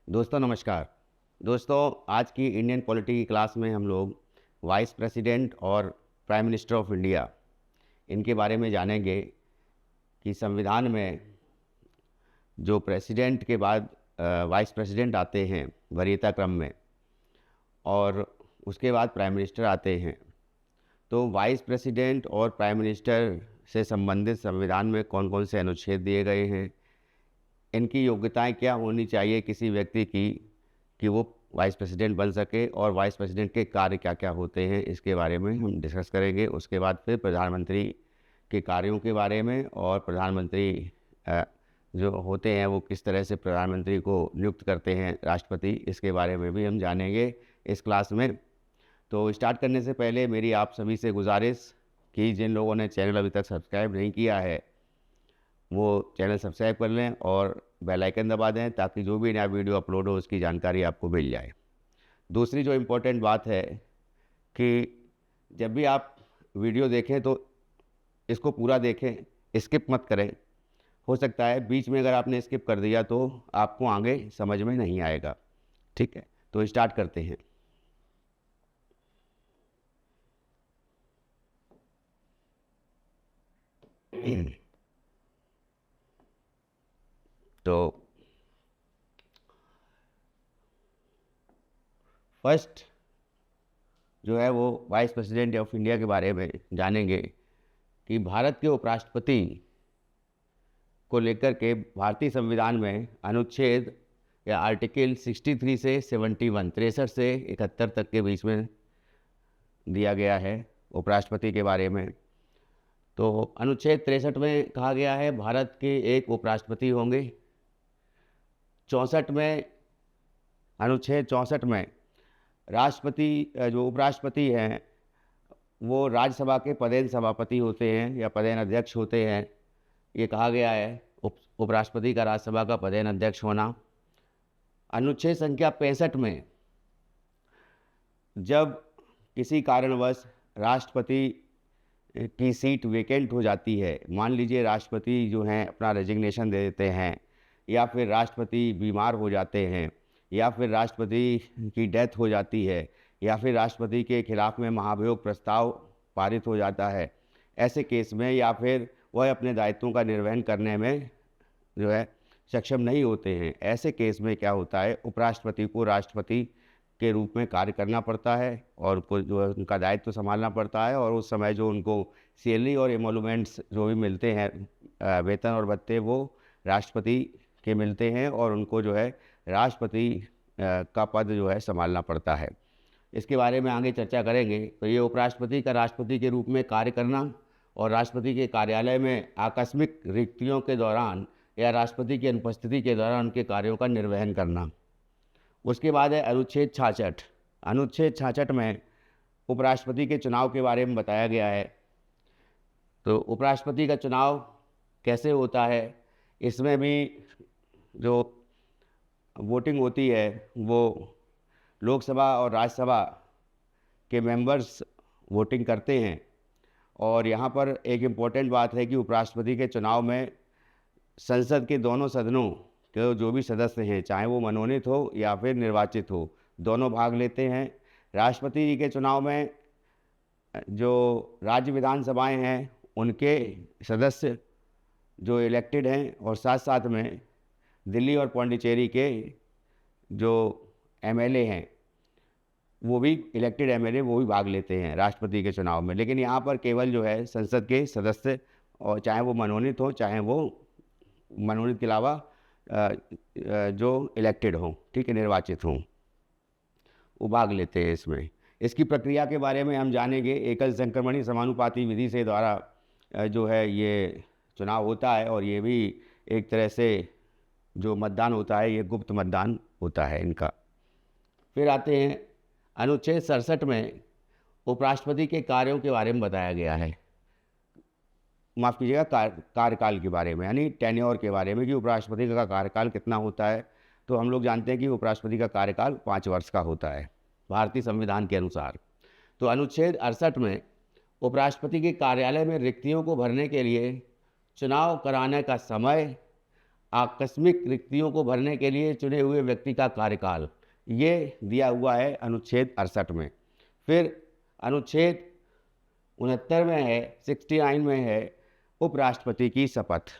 दोस्तों नमस्कार। दोस्तों, आज की इंडियन पॉलिटी की क्लास में हम लोग वाइस प्रेसिडेंट और प्राइम मिनिस्टर ऑफ इंडिया इनके बारे में जानेंगे कि संविधान में जो प्रेसिडेंट के बाद वाइस प्रेसिडेंट आते हैं वरीयता क्रम में, और उसके बाद प्राइम मिनिस्टर आते हैं। तो वाइस प्रेसिडेंट और प्राइम मिनिस्टर से संबंधित संविधान में कौन कौन से अनुच्छेद दिए गए हैं, इनकी योग्यताएं क्या होनी चाहिए किसी व्यक्ति की कि वो वाइस प्रेसिडेंट बन सके, और वाइस प्रेसिडेंट के कार्य क्या क्या होते हैं, इसके बारे में हम डिस्कस करेंगे। उसके बाद फिर प्रधानमंत्री के कार्यों के बारे में, और प्रधानमंत्री जो होते हैं वो किस तरह से प्रधानमंत्री को नियुक्त करते हैं राष्ट्रपति, इसके बारे में भी हम जानेंगे इस क्लास में। तो स्टार्ट करने से पहले मेरी आप सभी से गुजारिश कि जिन लोगों ने चैनल अभी तक सब्सक्राइब नहीं किया है वो चैनल सब्सक्राइब कर लें और बेल आइकन दबा दें, ताकि जो भी नया वीडियो अपलोड हो उसकी जानकारी आपको मिल जाए। दूसरी जो इम्पोर्टेंट बात है कि जब भी आप वीडियो देखें तो इसको पूरा देखें, स्किप मत करें। हो सकता है बीच में अगर आपने स्किप कर दिया तो आपको आगे समझ में नहीं आएगा। ठीक है, तो स्टार्ट करते हैं। तो फर्स्ट जो है वो वाइस प्रेसिडेंट ऑफ इंडिया के बारे में जानेंगे कि भारत के उपराष्ट्रपति को लेकर के भारतीय संविधान में अनुच्छेद या आर्टिकल 63 से 71, 63 से 71 तक के बीच में दिया गया है उपराष्ट्रपति के बारे में। तो अनुच्छेद 63 में कहा गया है भारत के एक उपराष्ट्रपति होंगे। 64 में, अनुच्छेद 64 में राष्ट्रपति जो उपराष्ट्रपति हैं वो राज्यसभा के पदेन सभापति होते हैं या पदेन अध्यक्ष होते हैं। ये कहा गया है उपराष्ट्रपति का राज्यसभा का पदेन अध्यक्ष होना। अनुच्छेद संख्या 65 में जब किसी कारणवश राष्ट्रपति की सीट वेकेंट हो जाती है, मान लीजिए राष्ट्रपति जो हैं अपना रेजिग्नेशन दे देते हैं, या फिर राष्ट्रपति बीमार हो जाते हैं, या फिर राष्ट्रपति की डेथ हो जाती है, या फिर राष्ट्रपति के खिलाफ में महाभियोग प्रस्ताव पारित हो जाता है, ऐसे केस में, या फिर वह अपने दायित्वों का निर्वहन करने में जो है सक्षम नहीं होते हैं, ऐसे केस में क्या होता है, उपराष्ट्रपति को राष्ट्रपति के रूप में कार्य करना पड़ता है और उनको जो है उनका दायित्व संभालना पड़ता है। और उस समय जो उनको सैलरी और एमोलूमेंट्स जो भी मिलते हैं, वेतन और भत्ते, वो राष्ट्रपति के मिलते हैं और उनको जो है राष्ट्रपति का पद जो है संभालना पड़ता है। इसके बारे में आगे चर्चा करेंगे। तो ये उपराष्ट्रपति का राष्ट्रपति के रूप में कार्य करना और राष्ट्रपति के कार्यालय में आकस्मिक रिक्तियों के दौरान या राष्ट्रपति की अनुपस्थिति के दौरान उनके कार्यों का निर्वहन करना। उसके बाद है अनुच्छेद 66। अनुच्छेद 66 में उपराष्ट्रपति के चुनाव के बारे में बताया गया है। तो उपराष्ट्रपति का चुनाव कैसे होता है, इसमें भी जो वोटिंग होती है वो लोकसभा और राज्यसभा के मेंबर्स वोटिंग करते हैं। और यहाँ पर एक इम्पॉर्टेंट बात है कि उपराष्ट्रपति के चुनाव में संसद के दोनों सदनों के जो भी सदस्य हैं, चाहे वो मनोनीत हो या फिर निर्वाचित हो, दोनों भाग लेते हैं। राष्ट्रपति जी के चुनाव में जो राज्य विधानसभाएं हैं उनके सदस्य जो इलेक्टेड हैं, और साथ साथ में दिल्ली और पौंडीचेरी के जो एमएलए हैं वो भी इलेक्टेड एमएलए वो भी भाग लेते हैं राष्ट्रपति के चुनाव में। लेकिन यहाँ पर केवल जो है संसद के सदस्य, और चाहे वो मनोनीत हो चाहे वो मनोनीत के अलावा जो इलेक्टेड हों, ठीक है, निर्वाचित हों, वो भाग लेते हैं इसमें। इसकी प्रक्रिया के बारे में हम जानेंगे। एकल संक्रमणीय समानुपाती विधि से द्वारा जो है ये चुनाव होता है, और ये भी एक तरह से जो मतदान होता है ये गुप्त मतदान होता है इनका। फिर आते हैं अनुच्छेद 67 में उपराष्ट्रपति के कार्यों के बारे में बताया गया है, माफ़ कीजिएगा कार्यकाल के बारे में, यानी टेन्योर के बारे में कि उपराष्ट्रपति का कार्यकाल कितना होता है। तो हम लोग जानते हैं कि उपराष्ट्रपति का कार्यकाल 5 वर्ष का होता है भारतीय संविधान के अनुसार। तो अनुच्छेद 68 में उपराष्ट्रपति के कार्यालय में रिक्तियों को भरने के लिए चुनाव कराने का समय आकस्मिक रिक्तियों को भरने के लिए चुने हुए व्यक्ति का कार्यकाल, ये दिया हुआ है अनुच्छेद 68 में। फिर अनुच्छेद 69 में है, 69 में है उपराष्ट्रपति की शपथ,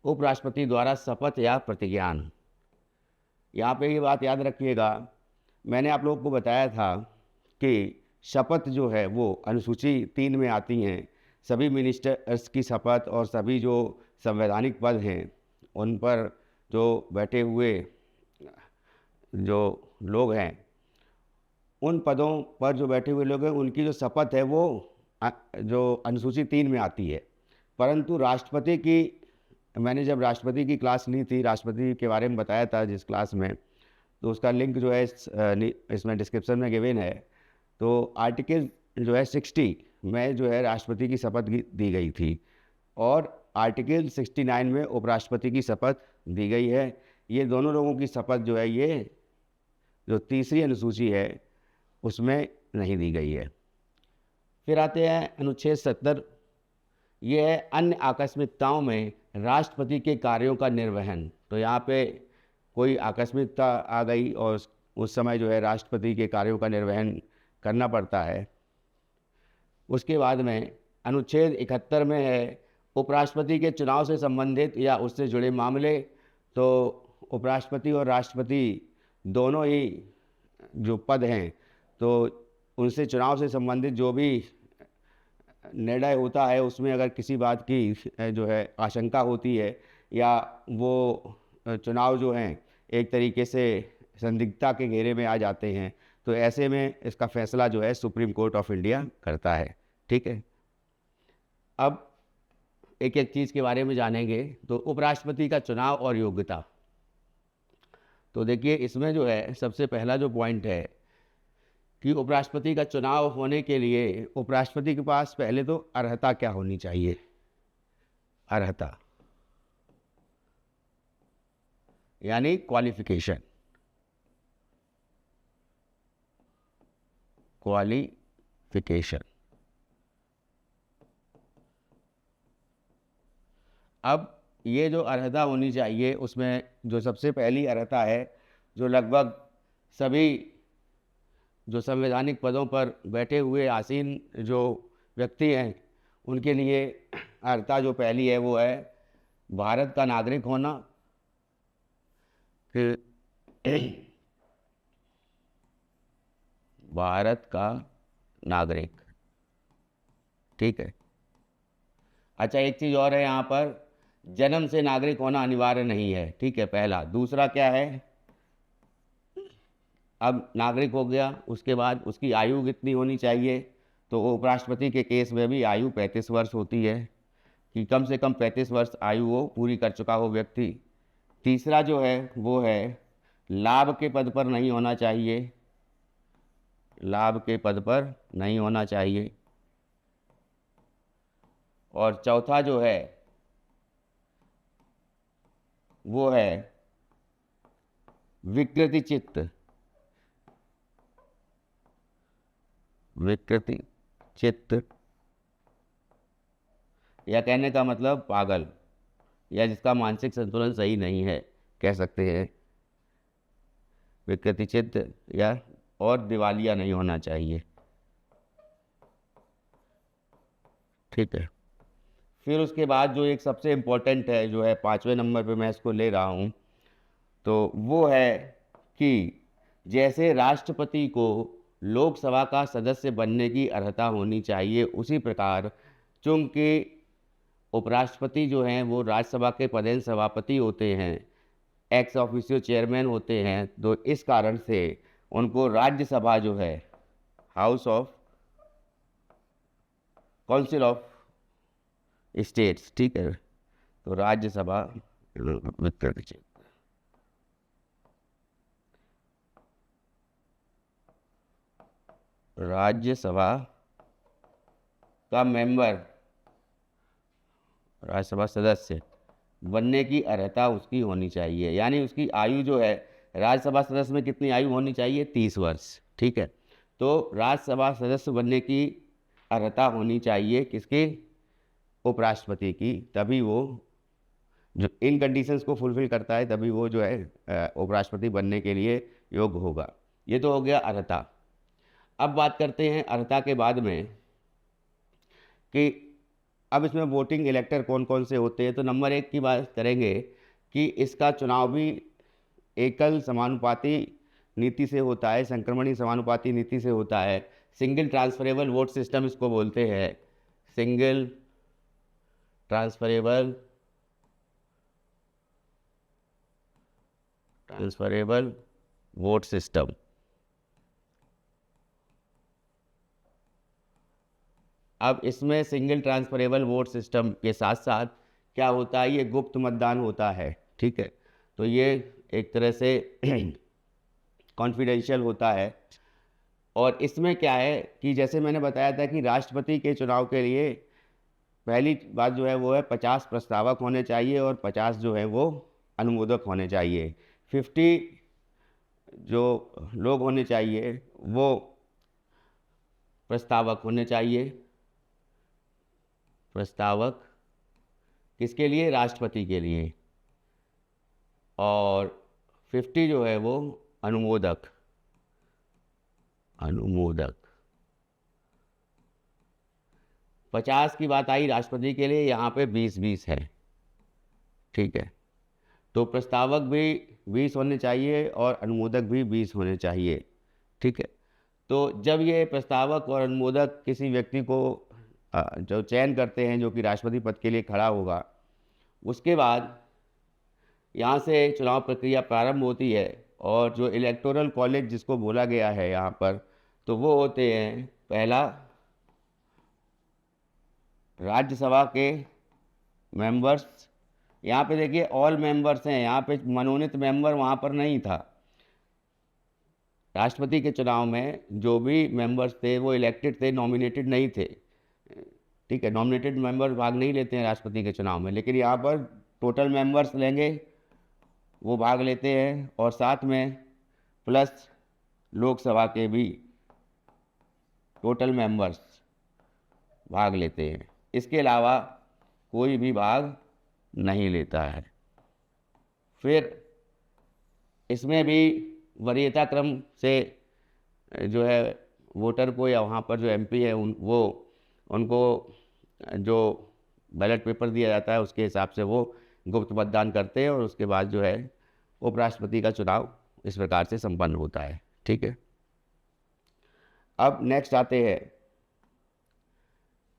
उपराष्ट्रपति द्वारा शपथ या प्रतिज्ञान। यहाँ पे ये बात याद रखिएगा, मैंने आप लोगों को बताया था कि शपथ जो है वो अनुसूची 3 में आती हैं। सभी मिनिस्टर्स की शपथ और सभी जो संवैधानिक पद हैं उन पर जो बैठे हुए जो लोग हैं, उन पदों पर जो बैठे हुए लोग हैं उनकी जो शपथ है वो जो अनुसूची 3 में आती है। परंतु राष्ट्रपति की, मैंने जब राष्ट्रपति की क्लास ली थी, राष्ट्रपति के बारे में बताया था जिस क्लास में, तो उसका लिंक जो है इसमें डिस्क्रिप्शन में गिवन है। तो आर्टिकल जो है 60 में जो है राष्ट्रपति की शपथ दी गई थी और आर्टिकल 69 में उपराष्ट्रपति की शपथ दी गई है। ये दोनों लोगों की शपथ जो है ये जो तीसरी अनुसूची है उसमें नहीं दी गई है। फिर आते हैं अनुच्छेद 70, ये है अन्य आकस्मिकताओं में राष्ट्रपति के कार्यों का निर्वहन। तो यहाँ पे कोई आकस्मिकता आ गई और उस समय जो है राष्ट्रपति के कार्यों का निर्वहन करना पड़ता है। उसके बाद में अनुच्छेद 71 में है उपराष्ट्रपति के चुनाव से संबंधित या उससे जुड़े मामले। तो उपराष्ट्रपति और राष्ट्रपति दोनों ही जो पद हैं तो उनसे चुनाव से संबंधित जो भी निर्णय होता है उसमें अगर किसी बात की जो है आशंका होती है या वो चुनाव जो हैं एक तरीके से संदिग्धता के घेरे में आ जाते हैं, तो ऐसे में इसका फैसला जो है सुप्रीम कोर्ट ऑफ इंडिया करता है। ठीक है, अब एक एक चीज़ के बारे में जानेंगे। तो उपराष्ट्रपति का चुनाव और योग्यता, तो देखिए इसमें जो है सबसे पहला जो पॉइंट है कि उपराष्ट्रपति का चुनाव होने के लिए उपराष्ट्रपति के पास पहले तो अर्हता क्या होनी चाहिए। अर्हता यानी क्वालिफिकेशन, क्वालिफिकेशन। अब ये जो अर्हता होनी चाहिए उसमें जो सबसे पहली अर्हता है, जो लगभग सभी जो संवैधानिक पदों पर बैठे हुए आसीन जो व्यक्ति हैं उनके लिए अर्हता जो पहली है वो है भारत का नागरिक होना। फिर भारत का नागरिक, ठीक है। अच्छा, एक चीज़ और है यहाँ पर, जन्म से नागरिक होना अनिवार्य नहीं है, ठीक है, पहला। दूसरा क्या है, अब नागरिक हो गया, उसके बाद उसकी आयु कितनी होनी चाहिए। तो उपराष्ट्रपति के केस में भी आयु 35 वर्ष होती है कि कम से कम 35 वर्ष आयु वो पूरी कर चुका हो व्यक्ति। तीसरा जो है वो है लाभ के पद पर नहीं होना चाहिए, लाभ के पद पर नहीं होना चाहिए। और चौथा जो है वो है विकृति चित्त, विकृति चित्त या कहने का मतलब पागल, या जिसका मानसिक संतुलन सही नहीं है, कह सकते हैं विकृति चित्त, या और दिवालिया नहीं होना चाहिए, ठीक है। फिर उसके बाद जो एक सबसे इम्पोर्टेंट है, जो है 5वें नंबर पे मैं इसको ले रहा हूँ, तो वो है कि जैसे राष्ट्रपति को लोकसभा का सदस्य बनने की अर्हता होनी चाहिए, उसी प्रकार चूंकि उपराष्ट्रपति जो हैं वो राज्यसभा के पदेन सभापति होते हैं, एक्स ऑफिशियो चेयरमैन होते हैं, तो इस कारण से उनको राज्यसभा जो है house of council of states, ठीक है, तो राज्यसभा राज्यसभा का मेंबर, राज्यसभा सदस्य बनने की अर्हता उसकी होनी चाहिए। यानी उसकी आयु जो है राज्यसभा सदस्य में कितनी आयु होनी चाहिए, 30 वर्ष, ठीक है। तो राज्यसभा सदस्य बनने की अर्हता होनी चाहिए किसकी, उपराष्ट्रपति की, तभी वो जो इन कंडीशंस को फुलफिल करता है तभी वो जो है उपराष्ट्रपति बनने के लिए योग्य होगा। ये तो हो गया अर्हता। अब बात करते हैं अर्हता के बाद में कि अब इसमें वोटिंग इलेक्टर कौन कौन से होते हैं। तो नंबर 1 की बात करेंगे कि इसका चुनाव भी एकल समानुपाती नीति से होता है, संक्रमणी समानुपाती नीति से होता है। सिंगल ट्रांसफरेबल वोट सिस्टम इसको बोलते हैं, सिंगल ट्रांसफरेबल वोट सिस्टम। अब इसमें सिंगल ट्रांसफरेबल वोट सिस्टम के साथ साथ क्या होता है, ये गुप्त मतदान होता है, ठीक है। तो ये एक तरह से कॉन्फिडेंशियल होता है। और इसमें क्या है कि जैसे मैंने बताया था कि राष्ट्रपति के चुनाव के लिए पहली बात जो है वो है 50 प्रस्तावक होने चाहिए और 50 जो है वो अनुमोदक होने चाहिए। 50 जो लोग होने चाहिए वो प्रस्तावक होने चाहिए। प्रस्तावक किसके लिए? राष्ट्रपति के लिए। और 50 जो है वो अनुमोदक। 50 की बात आई राष्ट्रपति के लिए, यहाँ पे 20-20 है, ठीक है। तो प्रस्तावक भी 20 होने चाहिए और अनुमोदक भी 20 होने चाहिए, ठीक है। तो जब ये प्रस्तावक और अनुमोदक किसी व्यक्ति को जो चयन करते हैं जो कि राष्ट्रपति पद के लिए खड़ा होगा, उसके बाद यहाँ से चुनाव प्रक्रिया प्रारंभ होती है। और जो इलेक्टोरल कॉलेज जिसको बोला गया है यहाँ पर, तो वो होते हैं पहला राज्यसभा के मेंबर्स। यहाँ पे देखिए ऑल मेंबर्स हैं, यहाँ पे मनोनीत मेंबर वहाँ पर नहीं था। राष्ट्रपति के चुनाव में जो भी मेंबर्स थे वो इलेक्टेड थे, नॉमिनेटेड नहीं थे, ठीक है। नॉमिनेटेड मेंबर भाग नहीं लेते हैं राष्ट्रपति के चुनाव में, लेकिन यहाँ पर टोटल मेंबर्स लेंगे वो भाग लेते हैं और साथ में प्लस लोकसभा के भी टोटल मेंबर्स भाग लेते हैं। इसके अलावा कोई भी भाग नहीं लेता है। फिर इसमें भी वरीयता क्रम से जो है वोटर को या वहाँ पर जो एमपी है उनको जो बैलेट पेपर दिया जाता है उसके हिसाब से वो गुप्त मतदान करते हैं और उसके बाद जो है उपराष्ट्रपति का चुनाव इस प्रकार से संपन्न होता है, ठीक है। अब नेक्स्ट आते हैं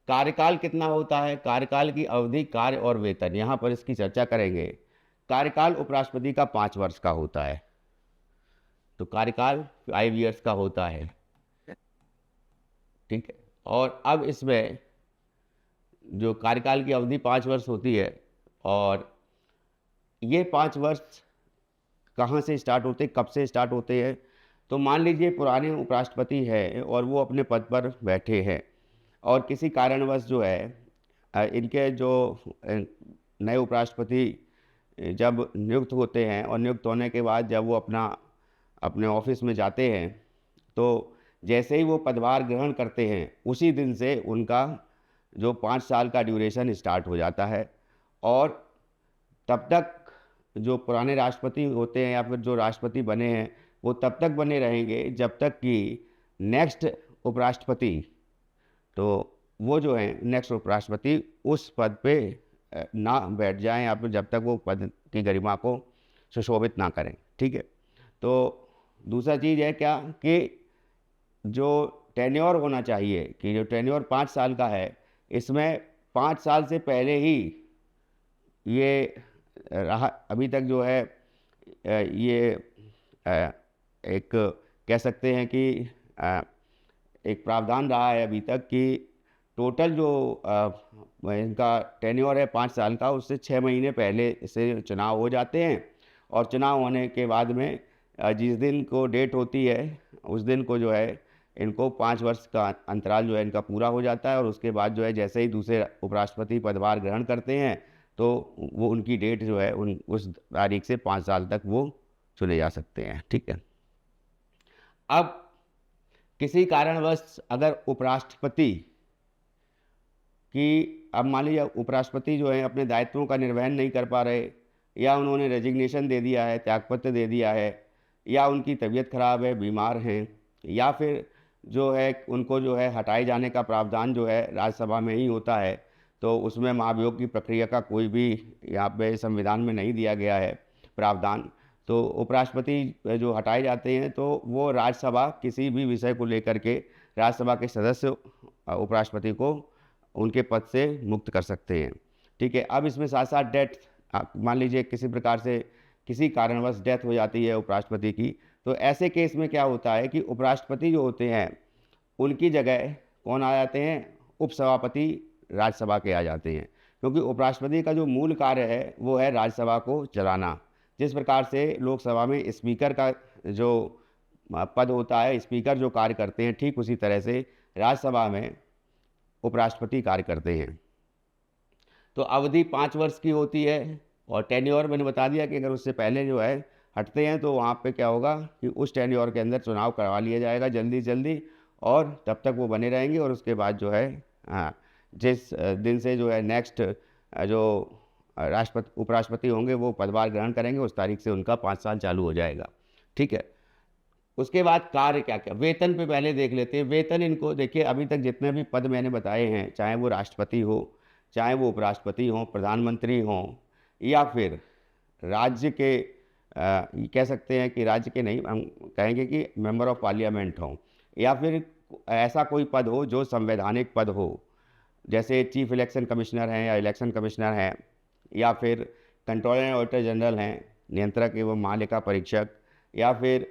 कार्यकाल कितना होता है, कार्यकाल की अवधि, कार्य और वेतन। यहाँ पर इसकी चर्चा करेंगे। कार्यकाल उपराष्ट्रपति का 5 वर्ष का होता है, तो कार्यकाल 5 ईयर्स का होता है, ठीक है। और अब इसमें जो कार्यकाल की अवधि 5 वर्ष होती है और ये 5 वर्ष कहाँ से स्टार्ट होते, कब से स्टार्ट होते हैं। तो मान लीजिए पुराने उपराष्ट्रपति हैं और वो अपने पद पर बैठे हैं और किसी कारणवश जो है इनके जो नए उपराष्ट्रपति जब नियुक्त होते हैं और नियुक्त होने के बाद जब वो अपने ऑफिस में जाते हैं, तो जैसे ही वो पदभार ग्रहण करते हैं उसी दिन से उनका जो 5 साल का ड्यूरेशन स्टार्ट हो जाता है। और तब तक जो पुराने राष्ट्रपति होते हैं या फिर जो राष्ट्रपति बने हैं वो तब तक बने रहेंगे जब तक कि नेक्स्ट उपराष्ट्रपति, तो वो जो है नेक्स्ट उपराष्ट्रपति उस पद पे ना बैठ जाएं या फिर जब तक वो पद की गरिमा को सुशोभित ना करें, ठीक है। तो दूसरा चीज़ है क्या कि जो टेन्योर होना चाहिए, कि जो टेन्योर 5 साल का है, इसमें 5 साल से पहले ही ये रहा अभी तक जो है ये एक कह सकते हैं कि एक प्रावधान रहा है अभी तक कि टोटल जो इनका टेन्योर है 5 साल का, उससे 6 महीने पहले से चुनाव हो जाते हैं। और चुनाव होने के बाद में जिस दिन को डेट होती है उस दिन को जो है इनको 5 वर्ष का अंतराल जो है इनका पूरा हो जाता है। और उसके बाद जो है जैसे ही दूसरे उपराष्ट्रपति पदभार ग्रहण करते हैं तो वो उनकी डेट जो है उस तारीख से 5 साल तक वो चुने जा सकते हैं, ठीक है। अब किसी कारणवश अगर उपराष्ट्रपति कि अब मान लीजिए उपराष्ट्रपति जो है अपने दायित्वों का निर्वहन नहीं कर पा रहे, या उन्होंने रेजिग्नेशन दे दिया है, त्यागपत्र दे दिया है, या उनकी तबीयत खराब है, बीमार हैं, या फिर जो है उनको जो है हटाए जाने का प्रावधान जो है राज्यसभा में ही होता है, तो उसमें महाभियोग की प्रक्रिया का कोई भी यहाँ पे संविधान में नहीं दिया गया है प्रावधान। तो उपराष्ट्रपति जो हटाए जाते हैं तो वो राज्यसभा किसी भी विषय को लेकर के राज्यसभा के सदस्य उपराष्ट्रपति को उनके पद से मुक्त कर सकते हैं। ठीक है, अब इसमें साथ साथ डेथ, मान लीजिए किसी प्रकार से किसी कारणवश डेथ हो जाती है उपराष्ट्रपति की, तो ऐसे केस में क्या होता है कि उपराष्ट्रपति जो होते हैं उनकी जगह कौन आ जाते हैं, उपसभापति राज्यसभा के आ जाते हैं, क्योंकि उपराष्ट्रपति का जो मूल कार्य है वो है राज्यसभा को चलाना। जिस प्रकार से लोकसभा में स्पीकर का जो पद होता है, स्पीकर जो कार्य करते हैं, ठीक उसी तरह से राज्यसभा में उपराष्ट्रपति कार्य करते हैं। तो अवधि 5 वर्ष की होती है, और टेन्योर मैंने बता दिया कि अगर उससे पहले जो है हटते हैं तो वहाँ पे क्या होगा कि उस टेन्योर के अंदर चुनाव करवा लिया जाएगा जल्दी जल्दी, और तब तक वो बने रहेंगे, और उसके बाद जो है जिस दिन से जो है नेक्स्ट जो उपराष्ट्रपति होंगे वो पदभार ग्रहण करेंगे, उस तारीख से उनका 5 साल चालू हो जाएगा। ठीक है, उसके बाद कार्य क्या क्या, वेतन पे पहले देख लेते हैं। वेतन इनको देखिए, अभी तक जितने भी पद मैंने बताए हैं, चाहे वो राष्ट्रपति हो, चाहे वो उपराष्ट्रपति हों, प्रधानमंत्री हों, या फिर राज्य के कह सकते हैं कि राज्य के नहीं, हम कहेंगे कि मेंबर ऑफ पार्लियामेंट हों, या फिर ऐसा कोई पद हो जो संवैधानिक पद हो, जैसे चीफ इलेक्शन कमिश्नर हैं या इलेक्शन कमिश्नर हैं, या फिर कंट्रोलर एंड ऑडिटर जनरल हैं, नियंत्रक एवं महालेखा परीक्षक, या फिर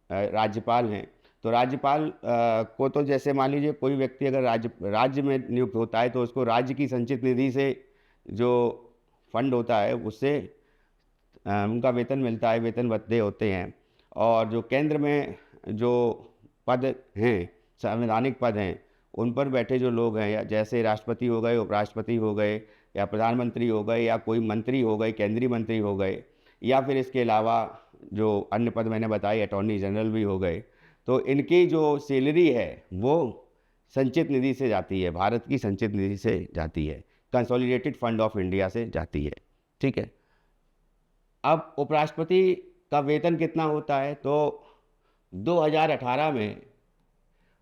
राज्यपाल हैं। तो राज्यपाल को तो जैसे मान लीजिए कोई व्यक्ति अगर राज्य में नियुक्त होता है तो उसको राज्य की संचित निधि से जो फंड होता है उससे उनका वेतन मिलता है, वेतन भत्ते होते हैं। और जो केंद्र में जो पद हैं, संवैधानिक पद हैं, उन पर बैठे जो लोग हैं, या जैसे राष्ट्रपति हो गए, उपराष्ट्रपति हो गए, या प्रधानमंत्री हो गए, या कोई मंत्री हो गए, केंद्रीय मंत्री हो गए, या फिर इसके अलावा जो अन्य पद मैंने बताए अटॉर्नी जनरल भी हो गए, तो इनकी जो सैलरी है वो संचित निधि से जाती है, भारत की संचित निधि से जाती है, कंसोलिडेटेड फंड ऑफ इंडिया से जाती है। ठीक है, अब उपराष्ट्रपति का वेतन कितना होता है, तो 2018 में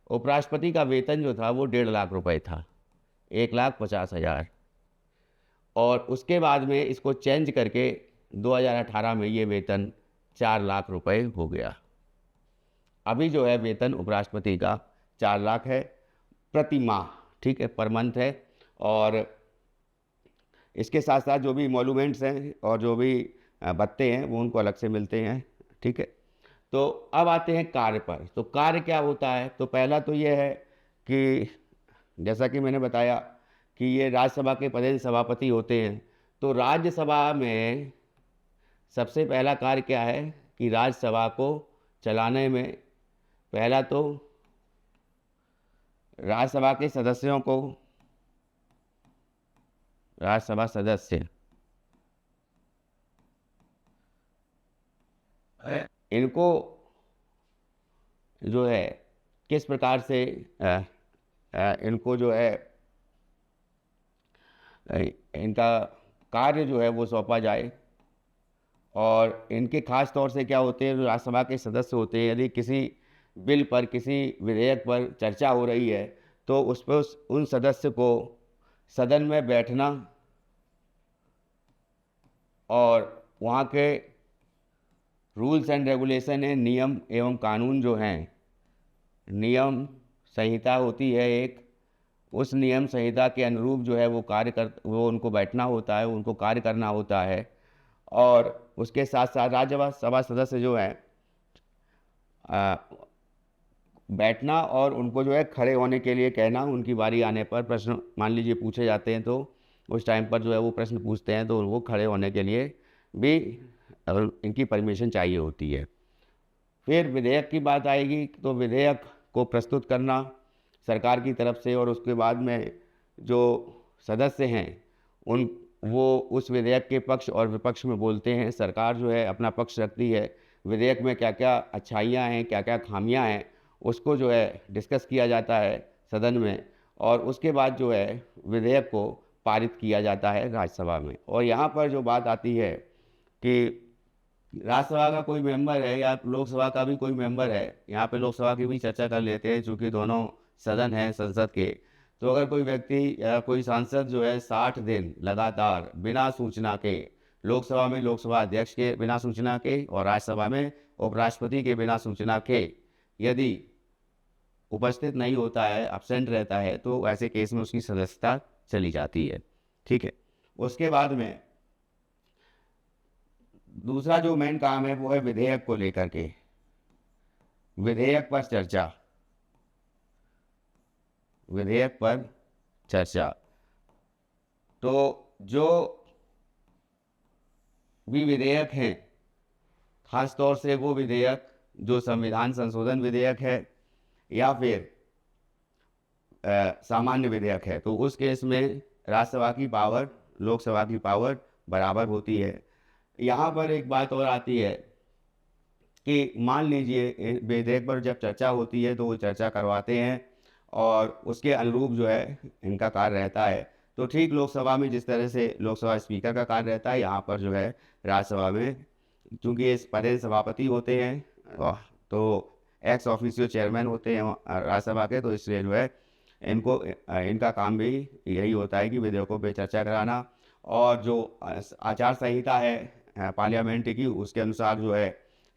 उपराष्ट्रपति का वेतन जो था वो 1.5 लाख रुपए था, 1,50,000, और उसके बाद में इसको चेंज करके 2018 में ये वेतन 4 लाख रुपए हो गया। अभी जो है वेतन उपराष्ट्रपति का 4 लाख है प्रति माह। ठीक है, पर मंथ है, और इसके साथ साथ जो भी इमोलूमेंट्स हैं और जो भी भत्ते हैं वो उनको अलग से मिलते हैं। ठीक है, तो अब आते हैं कार्य पर। तो कार्य क्या होता है, तो पहला तो ये है कि जैसा कि मैंने बताया कि ये राज्यसभा के पदेन सभापति होते हैं। तो राज्यसभा में सबसे पहला कार्य क्या है कि राज्यसभा को चलाने में पहला तो राज्यसभा के सदस्यों को, राज्यसभा सदस्य इनको जो है किस प्रकार से इनको जो है इनका कार्य जो है वो सौंपा जाए। और इनके खास तौर से क्या होते हैं, जो राज्यसभा के सदस्य होते हैं, यदि किसी बिल पर, किसी विधेयक पर चर्चा हो रही है तो उस पर उन सदस्य को सदन में बैठना और वहाँ के रूल्स एंड रेगुलेशन है, नियम एवं कानून जो हैं, नियम संहिता होती है एक, उस नियम संहिता के अनुरूप जो है वो उनको बैठना होता है, उनको कार्य करना होता है। और उसके साथ साथ राज्यसभा सदस्य जो हैं बैठना और उनको जो है खड़े होने के लिए कहना, उनकी बारी आने पर प्रश्न मान लीजिए पूछे जाते हैं तो उस टाइम पर जो है वो प्रश्न पूछते हैं तो वो खड़े होने के लिए भी इनकी परमिशन चाहिए होती है। फिर विधेयक की बात आएगी तो विधेयक को प्रस्तुत करना सरकार की तरफ से, और उसके बाद में जो सदस्य हैं वो उस विधेयक के पक्ष और विपक्ष में बोलते हैं। सरकार जो है अपना पक्ष रखती है, विधेयक में क्या क्या अच्छाइयाँ हैं, क्या क्या खामियाँ हैं, उसको जो है डिस्कस किया जाता है सदन में। और उसके बाद जो है विधेयक को पारित किया जाता है राज्यसभा में। और यहाँ पर जो बात आती है कि राज्यसभा का कोई मेंबर है या लोकसभा का भी कोई मेंबर है, यहाँ पे लोकसभा की भी चर्चा कर लेते हैं चूँकि दोनों सदन हैं संसद के। तो अगर कोई व्यक्ति या कोई सांसद जो है 60 दिन लगातार बिना सूचना के, लोकसभा में लोकसभा अध्यक्ष के बिना सूचना के और राज्यसभा में उपराष्ट्रपति के बिना सूचना के यदि उपस्थित नहीं होता है, एब्सेंट रहता है, तो ऐसे केस में उसकी सदस्यता चली जाती है। ठीक है। उसके बाद में दूसरा जो मेन काम है वो है विधेयक को लेकर के, विधेयक पर चर्चा, विधेयक पर चर्चा। तो जो भी विधेयक हैं, खास तौर से वो विधेयक जो संविधान संशोधन विधेयक है या फिर सामान्य विधेयक है, तो उस केस में राज्यसभा की पावर लोकसभा की पावर बराबर होती है। यहाँ पर एक बात और आती है कि मान लीजिए विधेयक पर जब चर्चा होती है तो वो चर्चा करवाते हैं और उसके अनुरूप जो है इनका कार्य रहता है। तो ठीक लोकसभा में जिस तरह से लोकसभा स्पीकर का कार्य रहता है, यहाँ पर जो है राज्यसभा में चूँकि इस पद सभापति होते हैं तो एक्स ऑफिशियो चेयरमैन होते हैं राज्यसभा के, तो इसलिए जो है इनका काम भी यही होता है कि विधेयकों पर चर्चा कराना। और जो आचार संहिता है पार्लियामेंट की, उसके अनुसार जो है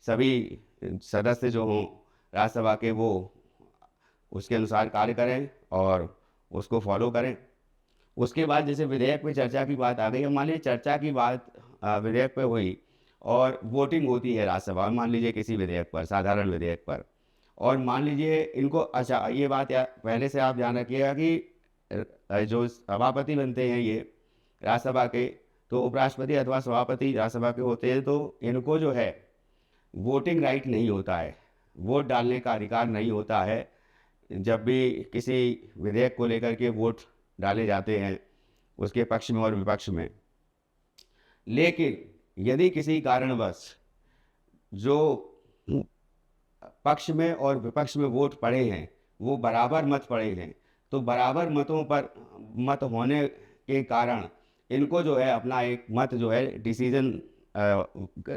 सभी सदस्य जो हों राज्यसभा के वो उसके अनुसार कार्य करें और उसको फॉलो करें। उसके बाद जैसे विधेयक पे चर्चा की बात आ गई, मान लीजिए चर्चा की बात विधेयक पे हुई और वोटिंग होती है राज्यसभा में, मान लीजिए किसी विधेयक पर, साधारण विधेयक पर, और मान लीजिए इनको, अच्छा ये बात पहले से आप ध्यान रखिएगा कि जो सभापति बनते हैं ये राज्यसभा के, तो उपराष्ट्रपति अथवा सभापति राज्यसभा के होते हैं, तो इनको जो है वोटिंग राइट नहीं होता है, वोट डालने का अधिकार नहीं होता है जब भी किसी विधेयक को लेकर के वोट डाले जाते हैं उसके पक्ष में और विपक्ष में। लेकिन यदि किसी कारणवश जो पक्ष में और विपक्ष में वोट पड़े हैं वो बराबर मत पड़े हैं, तो बराबर मतों पर मत होने के कारण इनको जो है अपना एक मत जो है डिसीजन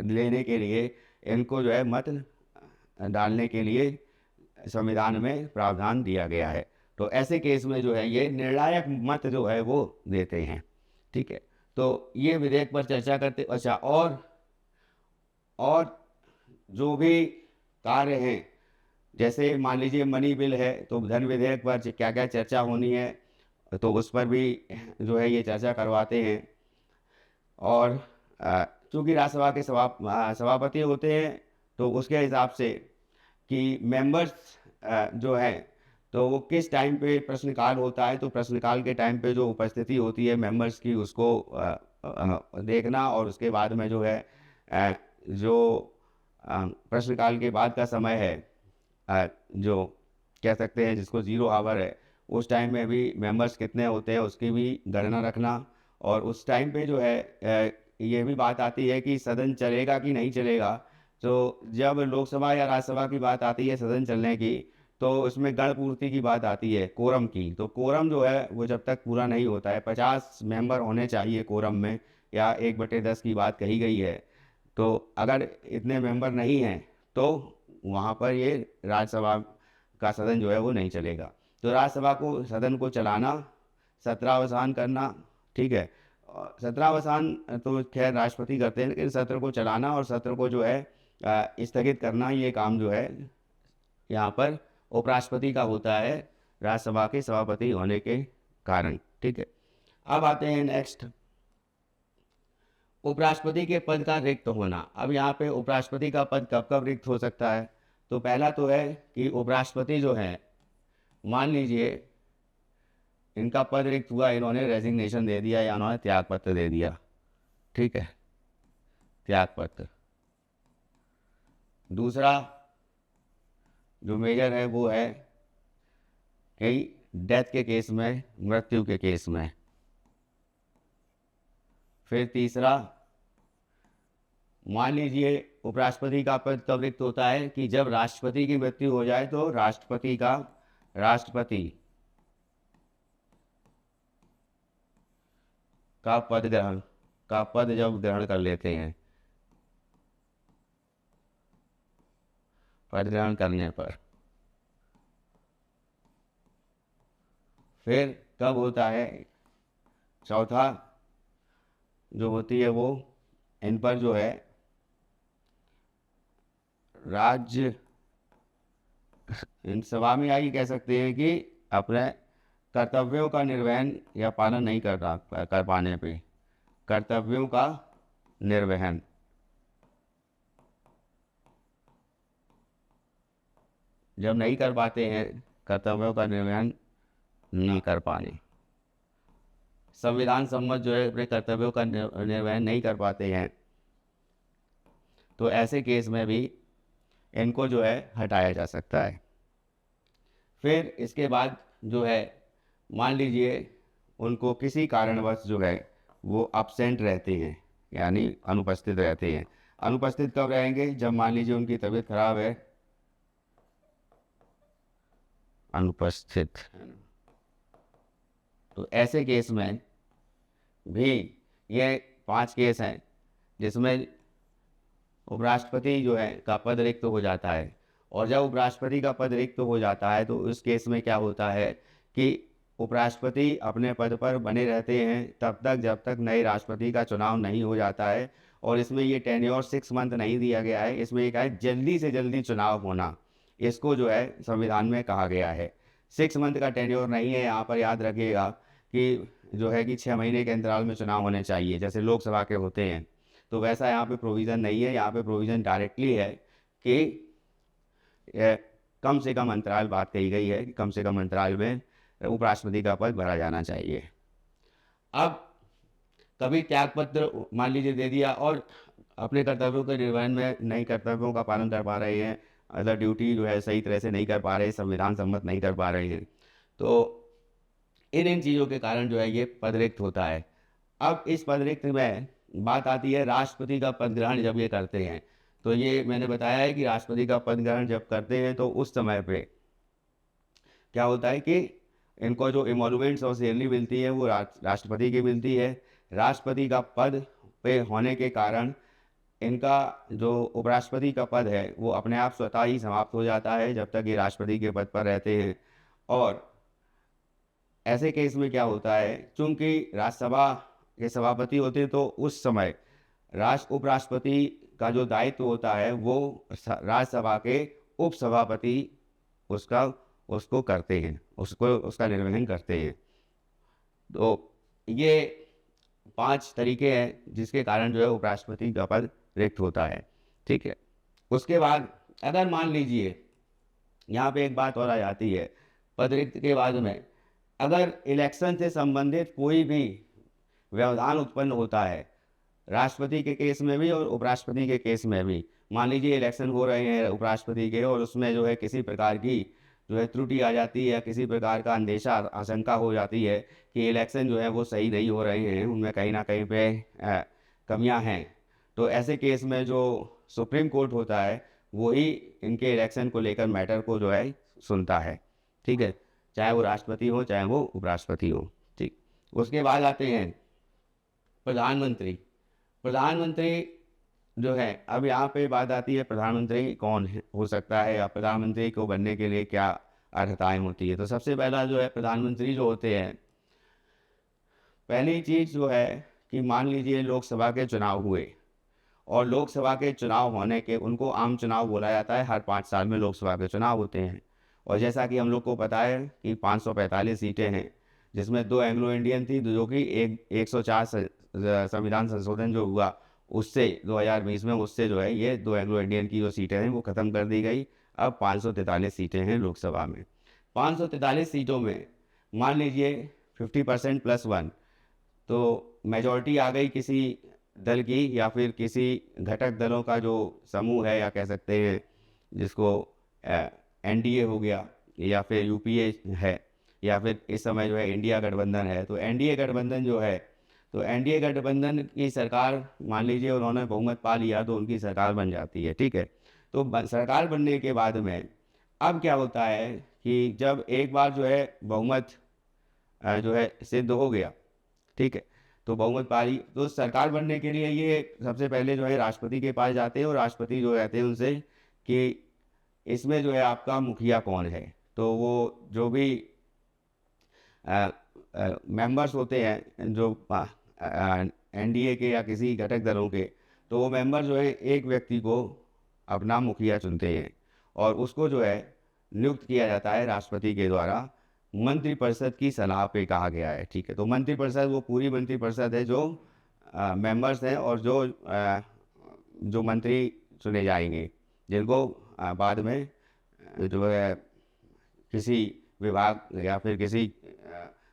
लेने के लिए, इनको जो है मत डालने के लिए संविधान में प्रावधान दिया गया है। तो ऐसे केस में जो है ये निर्णायक मत जो है वो देते हैं। ठीक है। तो ये विधेयक पर चर्चा करते। अच्छा, और जो भी कार्य हैं, जैसे मान लीजिए मनी बिल है, तो धन विधेयक पर क्या क्या चर्चा होनी है, तो उस पर भी जो है ये चर्चा करवाते हैं। और चूँकि राज्यसभा के सभापति होते हैं, तो उसके हिसाब से कि मेंबर्स जो है तो वो किस टाइम पे प्रश्नकाल होता है, तो प्रश्नकाल के टाइम पे जो उपस्थिति होती है मेंबर्स की उसको देखना, और उसके बाद में जो है जो प्रश्नकाल के बाद का समय है जो कह सकते हैं जिसको 0 आवर है, उस टाइम में भी मेंबर्स कितने होते हैं उसकी भी गणना रखना। और उस टाइम पे जो है ये भी बात आती है कि सदन चलेगा कि नहीं चलेगा। तो जब लोकसभा या राज्यसभा की बात आती है सदन चलने की, तो उसमें गण पूर्ति की बात आती है, कोरम की। तो कोरम जो है वो जब तक पूरा नहीं होता है, 50 मेंबर होने चाहिए कोरम में, या 1/10 की बात कही गई है। तो अगर इतने मेंबर नहीं हैं तो वहाँ पर ये राज्यसभा का सदन जो है वो नहीं चलेगा। तो राज्यसभा को सदन को चलाना, सत्रावसान करना, ठीक है, सत्रावसान तो खैर राष्ट्रपति करते हैं, लेकिन सत्र को चलाना और सत्र को जो है स्थगित करना, ये काम जो है यहाँ पर उपराष्ट्रपति का होता है राज्यसभा के सभापति होने के कारण। ठीक है। अब आते हैं नेक्स्ट, उपराष्ट्रपति के पद का रिक्त होना। अब यहाँ पे उपराष्ट्रपति का पद कब कब रिक्त हो सकता है, तो पहला तो है कि उपराष्ट्रपति जो है, मान लीजिए इनका पद रिक्त हुआ, इन्होंने रेजिग्नेशन दे दिया या इन्होंने त्याग पत्र दे दिया। ठीक है, त्याग पत्र। दूसरा जो मेजर है वो है कि डेथ के केस में, मृत्यु के केस में। फिर तीसरा, मान लीजिए उपराष्ट्रपति का पद कब रिक्त होता है कि जब राष्ट्रपति की मृत्यु हो जाए, तो राष्ट्रपति का पद ग्रहण का पद जब ग्रहण कर लेते हैं, पद ग्रहण करने पर फिर कब होता है, चौथा जो होती है वो इन पर जो है राज्य इन सभा में आई कह सकते हैं कि अपने कर्तव्यों का निर्वहन या पालन नहीं कर पाने पे, कर्तव्यों का निर्वहन जब नहीं कर पाते हैं, कर्तव्यों का निर्वहन नहीं कर पाने, संविधान सम्मत जो है अपने कर्तव्यों का निर्वहन नहीं कर पाते हैं, तो ऐसे केस में भी इनको जो है हटाया जा सकता है। फिर इसके बाद जो है मान लीजिए उनको किसी कारणवश जो है वो अपसेंट रहते हैं, यानी अनुपस्थित रहते हैं। अनुपस्थित कब रहेंगे, जब मान लीजिए उनकी तबीयत खराब है, अनुपस्थित, तो ऐसे केस में भी ये 5 केस हैं जिसमें उपराष्ट्रपति जो है का पद रिक्त हो जाता है। और जब उपराष्ट्रपति का पद रिक्त हो जाता है तो उस केस में क्या होता है कि उपराष्ट्रपति अपने पद पर बने रहते हैं तब तक जब तक नए राष्ट्रपति का चुनाव नहीं हो जाता है। और इसमें ये टेन्योर 6 मंथ नहीं दिया गया है, इसमें एक है जल्दी से जल्दी चुनाव होना, इसको जो है संविधान में कहा गया है। 6 मंथ का टेन्योर नहीं है, यहाँ पर याद रखिएगा कि जो है कि 6 महीने के अंतराल में चुनाव होने चाहिए जैसे लोकसभा के होते हैं, तो वैसा यहाँ पे प्रोविज़न नहीं है। यहाँ पे प्रोविज़न डायरेक्टली है कि कम से कम अंतराल बात कही गई है कि कम से कम अंतराल में उपराष्ट्रपति का पद भरा जाना चाहिए। अब कभी त्यागपत्र मान लीजिए दे दिया और अपने कर्तव्यों के निर्वहन में नई कर्तव्यों का पालन कर पा रहे हैं, अदर ड्यूटी जो है सही तरह से नहीं कर पा रहे, संविधान सम्मत नहीं कर पा रहे हैं, तो इन चीज़ों के कारण जो है ये पद रिक्त होता है। अब इस पद रिक्त में बात आती है राष्ट्रपति का पद ग्रहण जब ये करते हैं, तो ये मैंने बताया है कि राष्ट्रपति का पद ग्रहण जब करते हैं तो उस समय पे क्या होता है कि इनको जो इमोलुमेंट्स और सैलरी मिलती है वो राष्ट्रपति की मिलती है। राष्ट्रपति का पद पे होने के कारण इनका जो उपराष्ट्रपति का पद है वो अपने आप स्वतः ही समाप्त हो जाता है जब तक ये राष्ट्रपति के पद पर रहते हैं। और ऐसे केस में क्या होता है, चूंकि राज्यसभा के सभापति होते हैं तो उस समय उपराष्ट्रपति का जो दायित्व होता है वो राज्यसभा के उपसभापति उसको करते हैं, उसका निर्वहन करते हैं। तो ये 5 तरीके हैं जिसके कारण जो है उपराष्ट्रपति का पद रिक्त होता है, ठीक है। उसके बाद अगर मान लीजिए यहाँ पे एक बात और आ जाती है, पद रिक्त के बाद में अगर इलेक्शन से संबंधित कोई भी व्यवधान उत्पन्न होता है, राष्ट्रपति के केस में भी और उपराष्ट्रपति के केस में भी, मान लीजिए इलेक्शन हो रहे हैं उपराष्ट्रपति के और उसमें जो है किसी प्रकार की जो है त्रुटि आ जाती है या किसी प्रकार का अंदेशा आशंका हो जाती है कि इलेक्शन जो है वो सही नहीं हो रहे हैं, उनमें कहीं ना कहीं पे कमियां हैं, तो ऐसे केस में जो सुप्रीम कोर्ट होता है वही इनके इलेक्शन को लेकर मैटर को जो है सुनता है, ठीक है, चाहे वो राष्ट्रपति हो चाहे वो उपराष्ट्रपति हो, ठीक। उसके बाद आते हैं प्रधानमंत्री। प्रधानमंत्री जो है, अब यहाँ पे बात आती है प्रधानमंत्री कौन है हो सकता है या प्रधानमंत्री को बनने के लिए क्या अर्हताएं होती है। तो सबसे पहला जो है प्रधानमंत्री जो होते हैं, पहली चीज़ जो है कि मान लीजिए लोकसभा के चुनाव हुए और लोकसभा के चुनाव होने के उनको आम चुनाव बोला जाता है, हर 5 साल में लोकसभा के चुनाव होते हैं। और जैसा कि हम लोग को पता है कि 545 सीटें हैं जिसमें 2 एंग्लो इंडियन थी, जो कि 104 संविधान संशोधन जो हुआ उससे 2020 में उससे जो है ये 2 एंग्लो इंडियन की जो सीटें हैं वो ख़त्म कर दी गई। अब 543 सीटें हैं लोकसभा में। 543 सीटों में मान लीजिए 50% + 1, तो मेजॉरिटी आ गई किसी दल की या फिर किसी घटक दलों का जो समूह है, या कह सकते हैं जिसको एनडीए हो गया या फिर यूपीए है या फिर इस समय जो है इंडिया गठबंधन है। तो एनडीए गठबंधन जो है, तो एनडीए गठबंधन की सरकार मान लीजिए उन्होंने बहुमत पा लिया तो उनकी सरकार बन जाती है, ठीक है। तो सरकार बनने के बाद में अब क्या होता है कि जब एक बार जो है बहुमत जो है सिद्ध हो गया, ठीक है, तो बहुमत पारी तो सरकार बनने के लिए ये सबसे पहले जो है राष्ट्रपति के पास जाते हैं और राष्ट्रपति जो कहते हैं उनसे कि इसमें जो है आपका मुखिया कौन है। तो वो जो भी मेंबर्स होते हैं जो एनडीए के या किसी घटक दलों के, तो वो मेंबर जो है एक व्यक्ति को अपना मुखिया चुनते हैं और उसको जो है नियुक्त किया जाता है राष्ट्रपति के द्वारा मंत्रिपरिषद की सलाह पे कहा गया है। ठीक है, तो मंत्रिपरिषद वो पूरी मंत्रिपरिषद है जो मेंबर्स हैं और जो मंत्री चुने जाएंगे जिनको बाद में जो है किसी विभाग या फिर किसी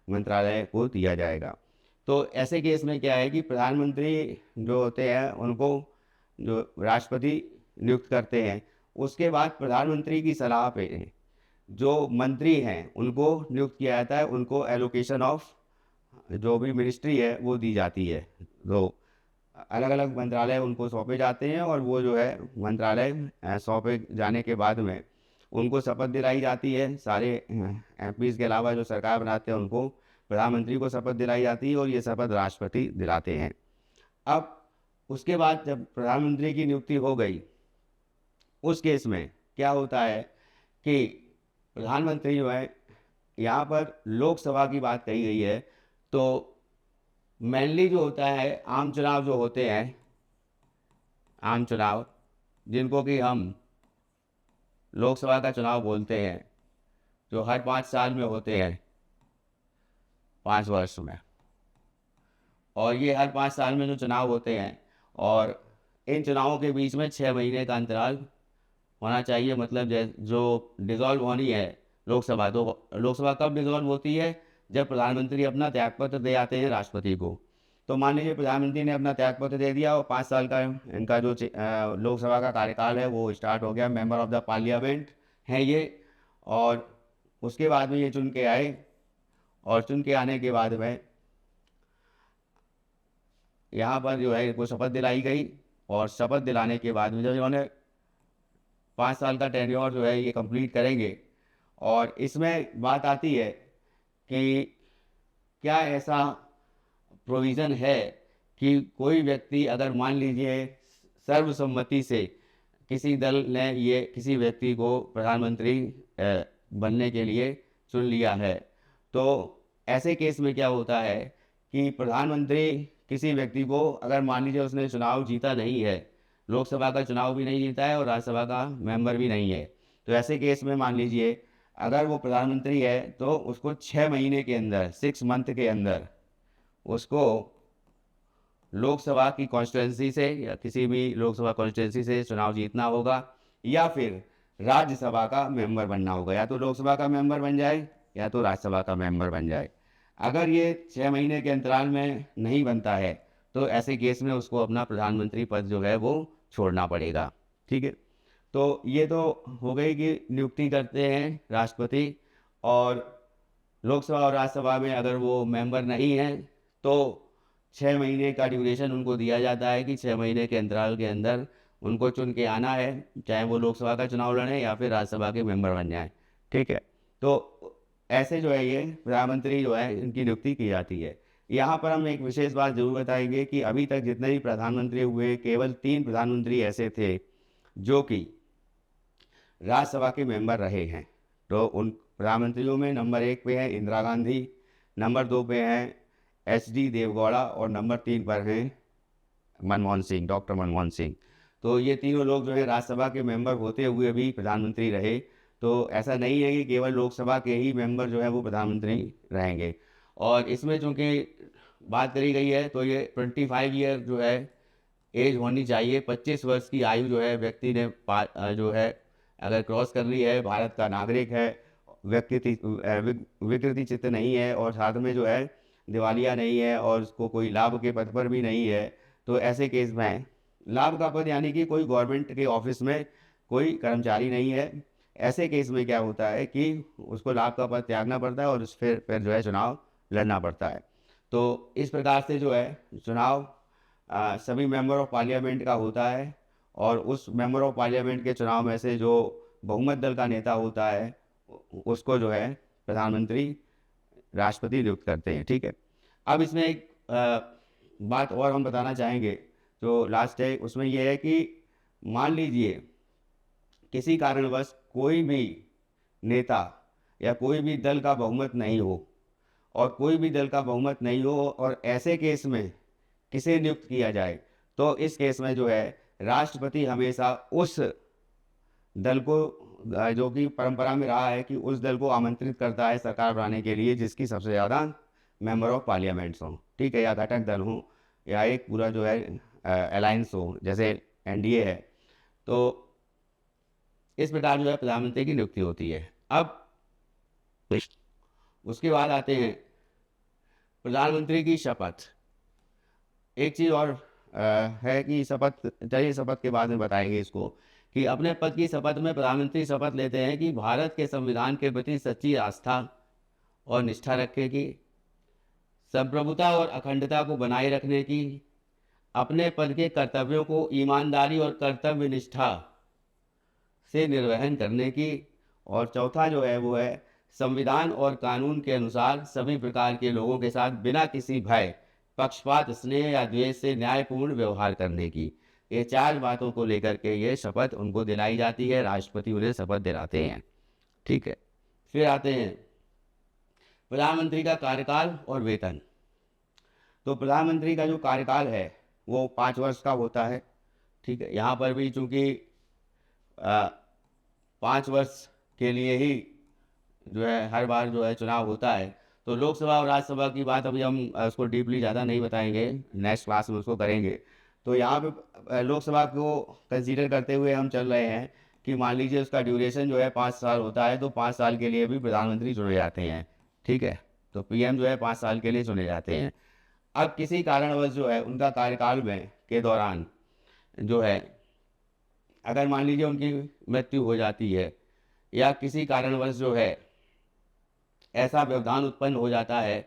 मंत्रालय को दिया जाएगा। तो ऐसे केस में क्या है कि प्रधानमंत्री जो होते हैं उनको जो राष्ट्रपति नियुक्त करते हैं, उसके बाद प्रधानमंत्री की सलाह पे जो मंत्री हैं उनको नियुक्त किया जाता है, उनको एलोकेशन ऑफ जो भी मिनिस्ट्री है वो दी जाती है। तो अलग अलग मंत्रालय उनको सौंपे जाते हैं और वो जो है मंत्रालय सौंपे जाने के बाद में उनको शपथ दिलाई जाती है। सारे एमपीज़ के अलावा जो सरकार बनाते हैं उनको प्रधानमंत्री को शपथ दिलाई जाती है और ये शपथ राष्ट्रपति दिलाते हैं। अब उसके बाद जब प्रधानमंत्री की नियुक्ति हो गई, उस केस में क्या होता है कि प्रधानमंत्री जो है, यहाँ पर लोकसभा की बात कही गई है, तो मेनली जो होता है आम चुनाव जो होते हैं, आम चुनाव जिनको कि हम लोकसभा का चुनाव बोलते हैं, जो हर 5 साल में होते हैं, 5 वर्ष में, और ये हर 5 साल में जो चुनाव होते हैं और इन चुनावों के बीच में 6 महीने का अंतराल होना चाहिए। मतलब जो डिसॉल्व होनी है लोकसभा, तो लोकसभा कब डिसॉल्व होती है? जब प्रधानमंत्री अपना त्यागपत्र दे आते हैं राष्ट्रपति को। तो मान लीजिए प्रधानमंत्री ने अपना त्यागपत्र दे दिया और 5 साल का इनका जो लोकसभा का कार्यकाल है वो स्टार्ट हो गया, मेंबर ऑफ द पार्लियामेंट है ये, और उसके बाद में ये चुन के आए और चुन के आने के बाद में यहाँ पर जो है इनको शपथ दिलाई गई और शपथ दिलाने के बाद में जब इन्होंने 5 साल का टेन्योर जो है ये कंप्लीट करेंगे, और इसमें बात आती है कि क्या ऐसा प्रोविज़न है कि कोई व्यक्ति अगर मान लीजिए सर्वसम्मति से किसी दल ने ये किसी व्यक्ति को प्रधानमंत्री बनने के लिए चुन लिया है, तो ऐसे केस में क्या होता है कि प्रधानमंत्री किसी व्यक्ति को अगर मान लीजिए उसने चुनाव जीता नहीं है, लोकसभा का चुनाव भी नहीं जीता है और राज्यसभा का मेंबर भी नहीं है, तो ऐसे केस में मान लीजिए अगर वो प्रधानमंत्री है तो उसको 6 महीने के अंदर, 6 मंथ के अंदर उसको लोकसभा की कॉन्स्टिट्यूंसी से या किसी भी लोकसभा कॉन्स्टिट्यूंसी से चुनाव जीतना होगा या फिर राज्यसभा का मेंबर बनना होगा। या तो लोकसभा का मेंबर बन जाए या तो राज्यसभा का मेंबर बन जाए। अगर ये 6 महीने के अंतराल में नहीं बनता है तो ऐसे केस में उसको अपना प्रधानमंत्री पद जो है वो छोड़ना पड़ेगा। ठीक है, तो ये तो हो गई कि नियुक्ति करते हैं राष्ट्रपति, और लोकसभा और राज्यसभा में अगर वो मेंबर नहीं हैं तो 6 महीने का ड्यूरेशन उनको दिया जाता है कि 6 महीने के अंतराल के अंदर उनको चुन के आना है, चाहे वो लोकसभा का चुनाव लड़ें या फिर राज्यसभा के मेंबर बन जाएं। ठीक है, तो ऐसे जो है ये प्रधानमंत्री जो है इनकी नियुक्ति की जाती है। यहाँ पर हम एक विशेष बात जरूर बताएंगे कि अभी तक जितने भी प्रधानमंत्री हुए, केवल 3 प्रधानमंत्री ऐसे थे जो कि राज्यसभा के मेंबर रहे हैं। तो उन प्रधानमंत्रियों में नंबर 1 पे है इंदिरा गांधी, नंबर 2 पे हैं HD देवगौड़ा और नंबर 3 पर हैं मनमोहन सिंह, डॉक्टर मनमोहन सिंह। तो ये तीनों लोग जो है राज्यसभा के मेंबर होते हुए भी प्रधानमंत्री रहे। तो ऐसा नहीं है कि केवल लोकसभा के ही मेंबर जो है वो प्रधानमंत्री रहेंगे। और इसमें चूँकि बात करी गई है तो ये 25 ईयर जो है एज होनी चाहिए, 25 वर्ष की आयु जो है व्यक्ति ने जो है अगर क्रॉस कर ली है, भारत का नागरिक है, विकृति चित्त नहीं है और साथ में जो है दिवालिया नहीं है और उसको कोई लाभ के पद पर भी नहीं है, तो ऐसे केस में लाभ का पद यानी कि कोई गवर्नमेंट के ऑफिस में कोई कर्मचारी नहीं है, ऐसे केस में क्या होता है कि उसको लाभ का पद त्यागना पड़ता है और फिर जो है चुनाव लड़ना पड़ता है। तो इस प्रकार से जो है चुनाव सभी मेंबर ऑफ पार्लियामेंट का होता है और उस मेंबर ऑफ पार्लियामेंट के चुनाव में से जो बहुमत दल का नेता होता है उसको जो है प्रधानमंत्री राष्ट्रपति नियुक्त करते हैं। ठीक है, अब इसमें एक बात और हम बताना चाहेंगे, जो लास्ट है उसमें ये है कि मान लीजिए किसी कारणवश कोई भी नेता या कोई भी दल का बहुमत नहीं हो, और कोई भी दल का बहुमत नहीं हो और ऐसे केस में किसे नियुक्त किया जाए, तो इस केस में जो है राष्ट्रपति हमेशा उस दल को जो कि परंपरा में रहा है कि उस दल को आमंत्रित करता है सरकार बनाने के लिए जिसकी सबसे ज़्यादा मेंबर ऑफ पार्लियामेंट्स हों, ठीक है, या घटक दल हों या एक पूरा जो है अलायंस हो, जैसे एनडीए है। तो इस प्रकार जो है प्रधानमंत्री की नियुक्ति होती है। अब उसके बाद आते हैं प्रधानमंत्री की शपथ। एक चीज़ और है कि शपथ, चलिए शपथ के बाद में बताएंगे इसको, कि अपने पद की शपथ में प्रधानमंत्री शपथ लेते हैं कि भारत के संविधान के प्रति सच्ची आस्था और निष्ठा रखेगी, संप्रभुता और अखंडता को बनाए रखने की, अपने पद के कर्तव्यों को ईमानदारी और कर्तव्य निष्ठा से निर्वहन करने की, और चौथा जो है वो है संविधान और कानून के अनुसार सभी प्रकार के लोगों के साथ बिना किसी भय, पक्षपात, स्नेह या द्वेष से न्यायपूर्ण व्यवहार करने की। ये 4 बातों को लेकर के ये शपथ उनको दिलाई जाती है, राष्ट्रपति उन्हें शपथ दिलाते हैं, ठीक है। फिर आते हैं प्रधानमंत्री का कार्यकाल और वेतन। तो प्रधानमंत्री का जो कार्यकाल है वो 5 वर्ष का होता है, ठीक है। यहाँ पर भी चूंकि 5 वर्ष के लिए ही जो है हर बार जो है चुनाव होता है, तो लोकसभा और राज्यसभा की बात अभी हम उसको डीपली ज़्यादा नहीं बताएंगे, नेक्स्ट क्लास में उसको करेंगे। तो यहाँ पे लोकसभा को कंसीडर करते हुए हम चल रहे हैं कि मान लीजिए उसका ड्यूरेशन जो है 5 साल होता है, तो 5 साल के लिए भी प्रधानमंत्री चुने जाते हैं, ठीक है। तो पीएम जो है 5 साल के लिए चुने जाते हैं। अब किसी कारणवश जो है उनका कार्यकाल में के दौरान जो है अगर मान लीजिए उनकी मृत्यु हो जाती है या किसी कारणवश जो है ऐसा व्यवधान उत्पन्न हो जाता है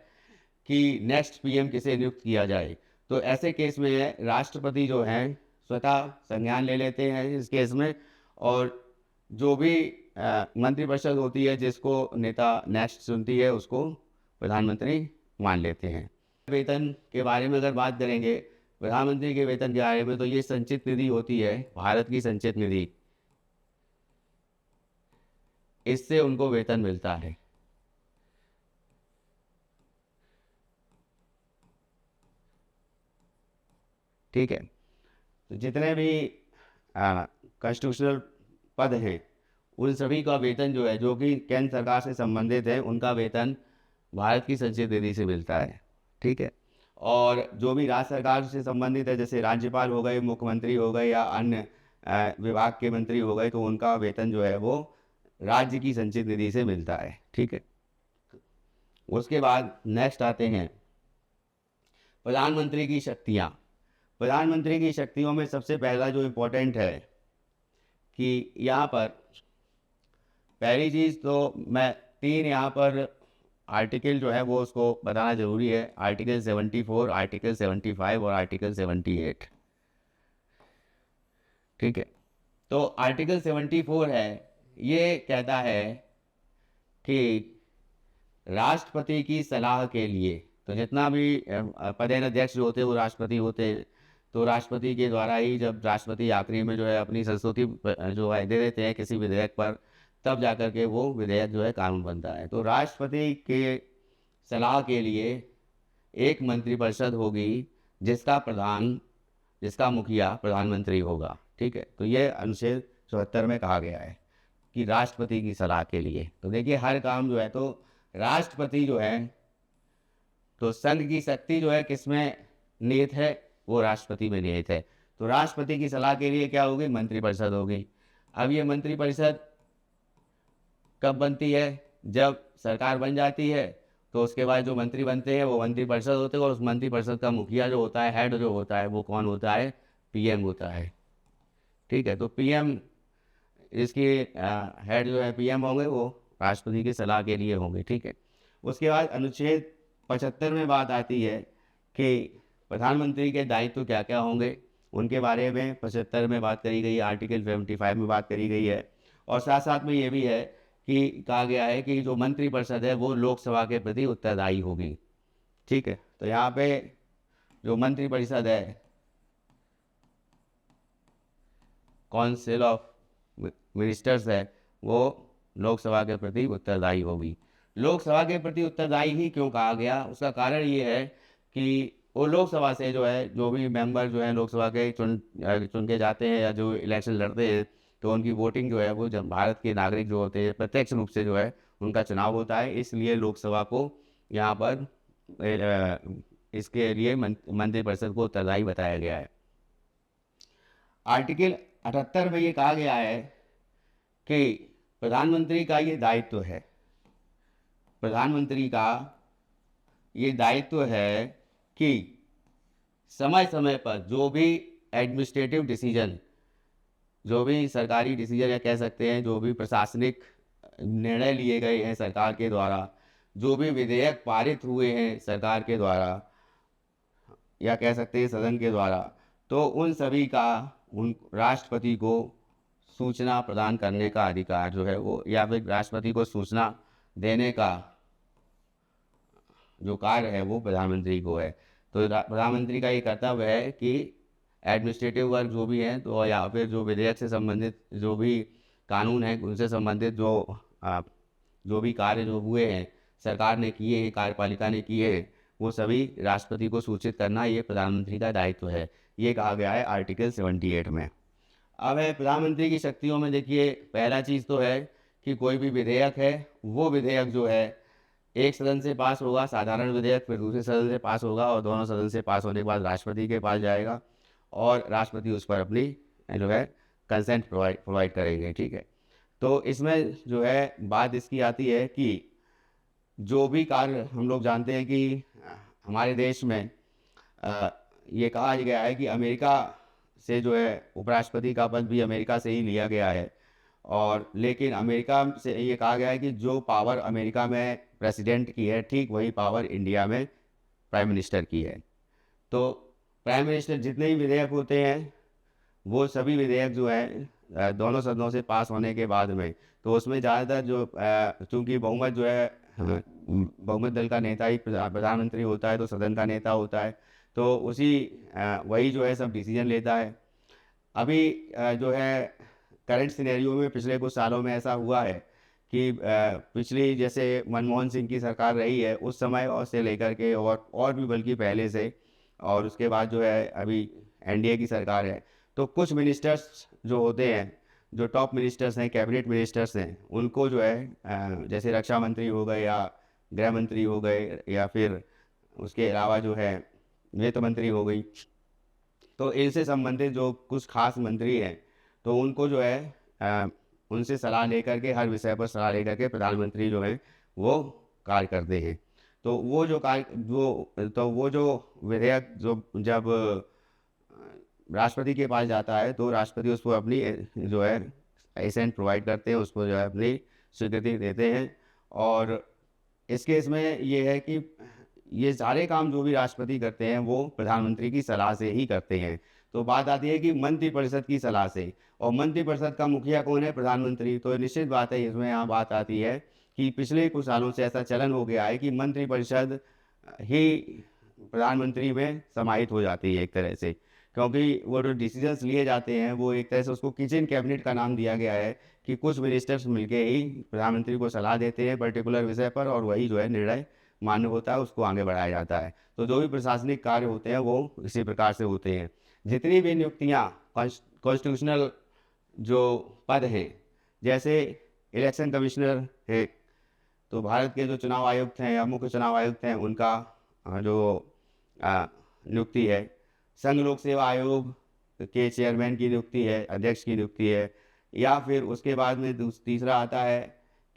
कि नेक्स्ट पीएम किसे नियुक्त किया जाए, तो ऐसे केस में राष्ट्रपति जो हैं स्वतः संज्ञान ले लेते हैं इस केस में, और जो भी मंत्रिपरिषद होती है जिसको नेता नेक्स्ट चुनती है उसको प्रधानमंत्री मान लेते हैं। वेतन के बारे में अगर बात करेंगे प्रधानमंत्री के वेतन के बारे में, तो ये संचित निधि होती है, भारत की संचित निधि, इससे उनको वेतन मिलता है, ठीक है। तो जितने भी कॉन्स्टिट्यूशनल पद हैं उन सभी का वेतन जो है, जो कि केंद्र सरकार से संबंधित है, उनका वेतन भारत की संचित निधि से मिलता है, ठीक है। और जो भी राज्य सरकार से संबंधित है, जैसे राज्यपाल हो गए, मुख्यमंत्री हो गए या अन्य विभाग के मंत्री हो गए, तो उनका वेतन जो है वो राज्य की संचित निधि से मिलता है, ठीक है। उसके बाद नेक्स्ट आते हैं प्रधानमंत्री की शक्तियाँ। प्रधानमंत्री की शक्तियों में सबसे पहला जो इम्पोर्टेंट है कि यहाँ पर पहली चीज़ तो मैं 3 यहाँ पर आर्टिकल जो है वो उसको बताना ज़रूरी है, आर्टिकल 74, आर्टिकल 75 और आर्टिकल 78, ठीक है। तो आर्टिकल 74 है, ये कहता है कि राष्ट्रपति की सलाह के लिए, तो जितना भी पदेनाध्यक्ष जो होते हैं वो राष्ट्रपति होते हैं, तो राष्ट्रपति के द्वारा ही जब राष्ट्रपति आखिरी में जो है अपनी संस्तुति जो है दे देते हैं किसी विधेयक पर, तब जाकर के वो विधेयक जो है कानून बनता है। तो राष्ट्रपति के सलाह के लिए एक मंत्रिपरिषद होगी जिसका मुखिया प्रधानमंत्री होगा, ठीक है। तो ये अनुच्छेद 74 में कहा गया है कि राष्ट्रपति की सलाह के लिए। तो देखिए हर काम जो है तो राष्ट्रपति जो है, तो संघ की शक्ति जो है किसमें निहित है, वो राष्ट्रपति में निहित है। तो राष्ट्रपति की सलाह के लिए क्या होगी, मंत्रिपरिषद होगी। अब ये मंत्रिपरिषद कब बनती है, जब सरकार बन जाती है, तो उसके बाद जो मंत्री बनते हैं वो मंत्रिपरिषद होते हैं, और उस मंत्रिपरिषद का मुखिया जो होता है, हेड जो होता है, वो कौन होता है, पीएम होता है, ठीक है। तो पीएम इसके हेड जो है पीएम होंगे, वो राष्ट्रपति की सलाह के लिए होंगे, ठीक है। उसके बाद अनुच्छेद 75 में बात आती है कि प्रधानमंत्री के दायित्व क्या क्या होंगे, उनके बारे में 75 में बात करी गई है, आर्टिकल 75 में बात करी गई है। और साथ साथ में ये भी है कि कहा गया है कि जो मंत्रिपरिषद है वो लोकसभा के प्रति उत्तरदायी होगी, ठीक है। तो यहाँ पे जो मंत्रिपरिषद है, काउंसिल ऑफ मिनिस्टर्स है, वो लोकसभा के प्रति उत्तरदायी होगी। लोकसभा के प्रति उत्तरदायी ही क्यों कहा गया, उसका कारण ये है कि वो लोकसभा से जो है, जो भी मेंबर जो है लोकसभा के चुन के जाते हैं या जो इलेक्शन लड़ते हैं, तो उनकी वोटिंग जो है वो जब भारत के नागरिक जो होते हैं प्रत्यक्ष रूप से जो है उनका चुनाव होता है। इसलिए लोकसभा को यहाँ पर इसके लिए मंत्रिपरिषद को उत्तरदायी बताया गया है। आर्टिकल 78 में ये कहा गया है कि प्रधानमंत्री का ये दायित्व है, प्रधानमंत्री का ये दायित्व है कि समय समय पर जो भी एडमिनिस्ट्रेटिव डिसीजन, जो भी सरकारी डिसीजन या कह सकते हैं जो भी प्रशासनिक निर्णय लिए गए हैं सरकार के द्वारा, जो भी विधेयक पारित हुए हैं सरकार के द्वारा या कह सकते हैं सदन के द्वारा, तो उन सभी का उन राष्ट्रपति को सूचना प्रदान करने का अधिकार जो है वो, या फिर राष्ट्रपति को सूचना देने का जो कार्य है वो प्रधानमंत्री को है। तो प्रधानमंत्री का ये कर्तव्य है कि एडमिनिस्ट्रेटिव वर्क जो भी है, तो या फिर जो विधेयक से संबंधित जो भी कानून है उनसे संबंधित जो भी कार्य जो हुए हैं सरकार ने किए हैं, कार्यपालिका ने किए हैं, वो सभी राष्ट्रपति को सूचित करना ये प्रधानमंत्री का दायित्व है। ये कहा गया है आर्टिकल 78 में। अब है प्रधानमंत्री की शक्तियों में, देखिए पहला चीज़ तो है कि कोई भी विधेयक है वो विधेयक जो है एक सदन से पास होगा, साधारण विधेयक, फिर दूसरे सदन से पास होगा और दोनों सदन से पास होने के बाद राष्ट्रपति के पास जाएगा और राष्ट्रपति उस पर अपनी जो है कंसेंट प्रोवाइड करेंगे। ठीक है, तो इसमें जो है बात इसकी आती है कि जो भी कार्य हम लोग जानते हैं कि हमारे देश में ये कहा गया है कि अमेरिका से जो है उपराष्ट्रपति का पद भी अमेरिका से ही लिया गया है, और लेकिन अमेरिका से ये कहा गया है कि जो पावर अमेरिका में प्रेसिडेंट की है ठीक वही पावर इंडिया में प्राइम मिनिस्टर की है। तो प्राइम मिनिस्टर जितने ही विधेयक होते हैं वो सभी विधेयक जो है दोनों सदनों से पास होने के बाद में, तो उसमें ज़्यादातर जो चूँकि बहुमत जो है बहुमत दल का नेता ही प्रधानमंत्री होता है, तो सदन का नेता होता है, तो उसी वही जो है सब डिसीजन लेता है। अभी जो है करंट सिनेरियो में पिछले कुछ सालों में ऐसा हुआ है कि पिछली जैसे मनमोहन सिंह की सरकार रही है उस समय और से लेकर के और भी बल्कि पहले से, और उसके बाद जो है अभी एनडीए की सरकार है, तो कुछ मिनिस्टर्स जो होते हैं, जो टॉप मिनिस्टर्स हैं, कैबिनेट मिनिस्टर्स हैं, उनको जो है जैसे रक्षा मंत्री हो गए या गृह मंत्री हो गए या फिर उसके अलावा जो है वित्त मंत्री हो गई, तो इनसे संबंधित जो कुछ खास मंत्री हैं तो उनको जो है उनसे सलाह लेकर के, हर विषय पर सलाह लेकर के प्रधानमंत्री जो है वो कार्य करते हैं। तो वो जो विधेयक जो जब राष्ट्रपति के पास जाता है तो राष्ट्रपति उसको अपनी जो है एसेंट प्रोवाइड करते हैं, उसको जो है अपनी स्वीकृति देते हैं। और इस केस में ये है कि ये सारे काम जो भी राष्ट्रपति करते हैं वो प्रधानमंत्री की सलाह से ही करते हैं। तो बात आती है कि मंत्रिपरिषद की सलाह से, और मंत्रिपरिषद का मुखिया कौन है? प्रधानमंत्री। तो निश्चित बात है इसमें यहाँ बात आती है कि पिछले कुछ सालों से ऐसा चलन हो गया है कि मंत्रिपरिषद ही प्रधानमंत्री में समाहित हो जाती है एक तरह से, क्योंकि वो जो डिसीजंस लिए जाते हैं वो एक तरह से उसको किचन कैबिनेट का नाम दिया गया है कि कुछ मिनिस्टर्स मिलके ही प्रधानमंत्री को सलाह देते हैं पर्टिकुलर विषय पर, और वही जो है निर्णय मान्य होता है, उसको आगे बढ़ाया जाता है। तो जो भी प्रशासनिक कार्य होते हैं वो इसी प्रकार से होते हैं। जितनी भी नियुक्तियाँ कॉन्स्टिट्यूशनल जो पद हैं, जैसे इलेक्शन कमिश्नर है, तो भारत के जो चुनाव आयुक्त हैं या मुख्य चुनाव आयुक्त हैं उनका जो नियुक्ति है, संघ लोक सेवा आयोग के चेयरमैन की नियुक्ति है, अध्यक्ष की नियुक्ति है, या फिर उसके बाद में तीसरा आता है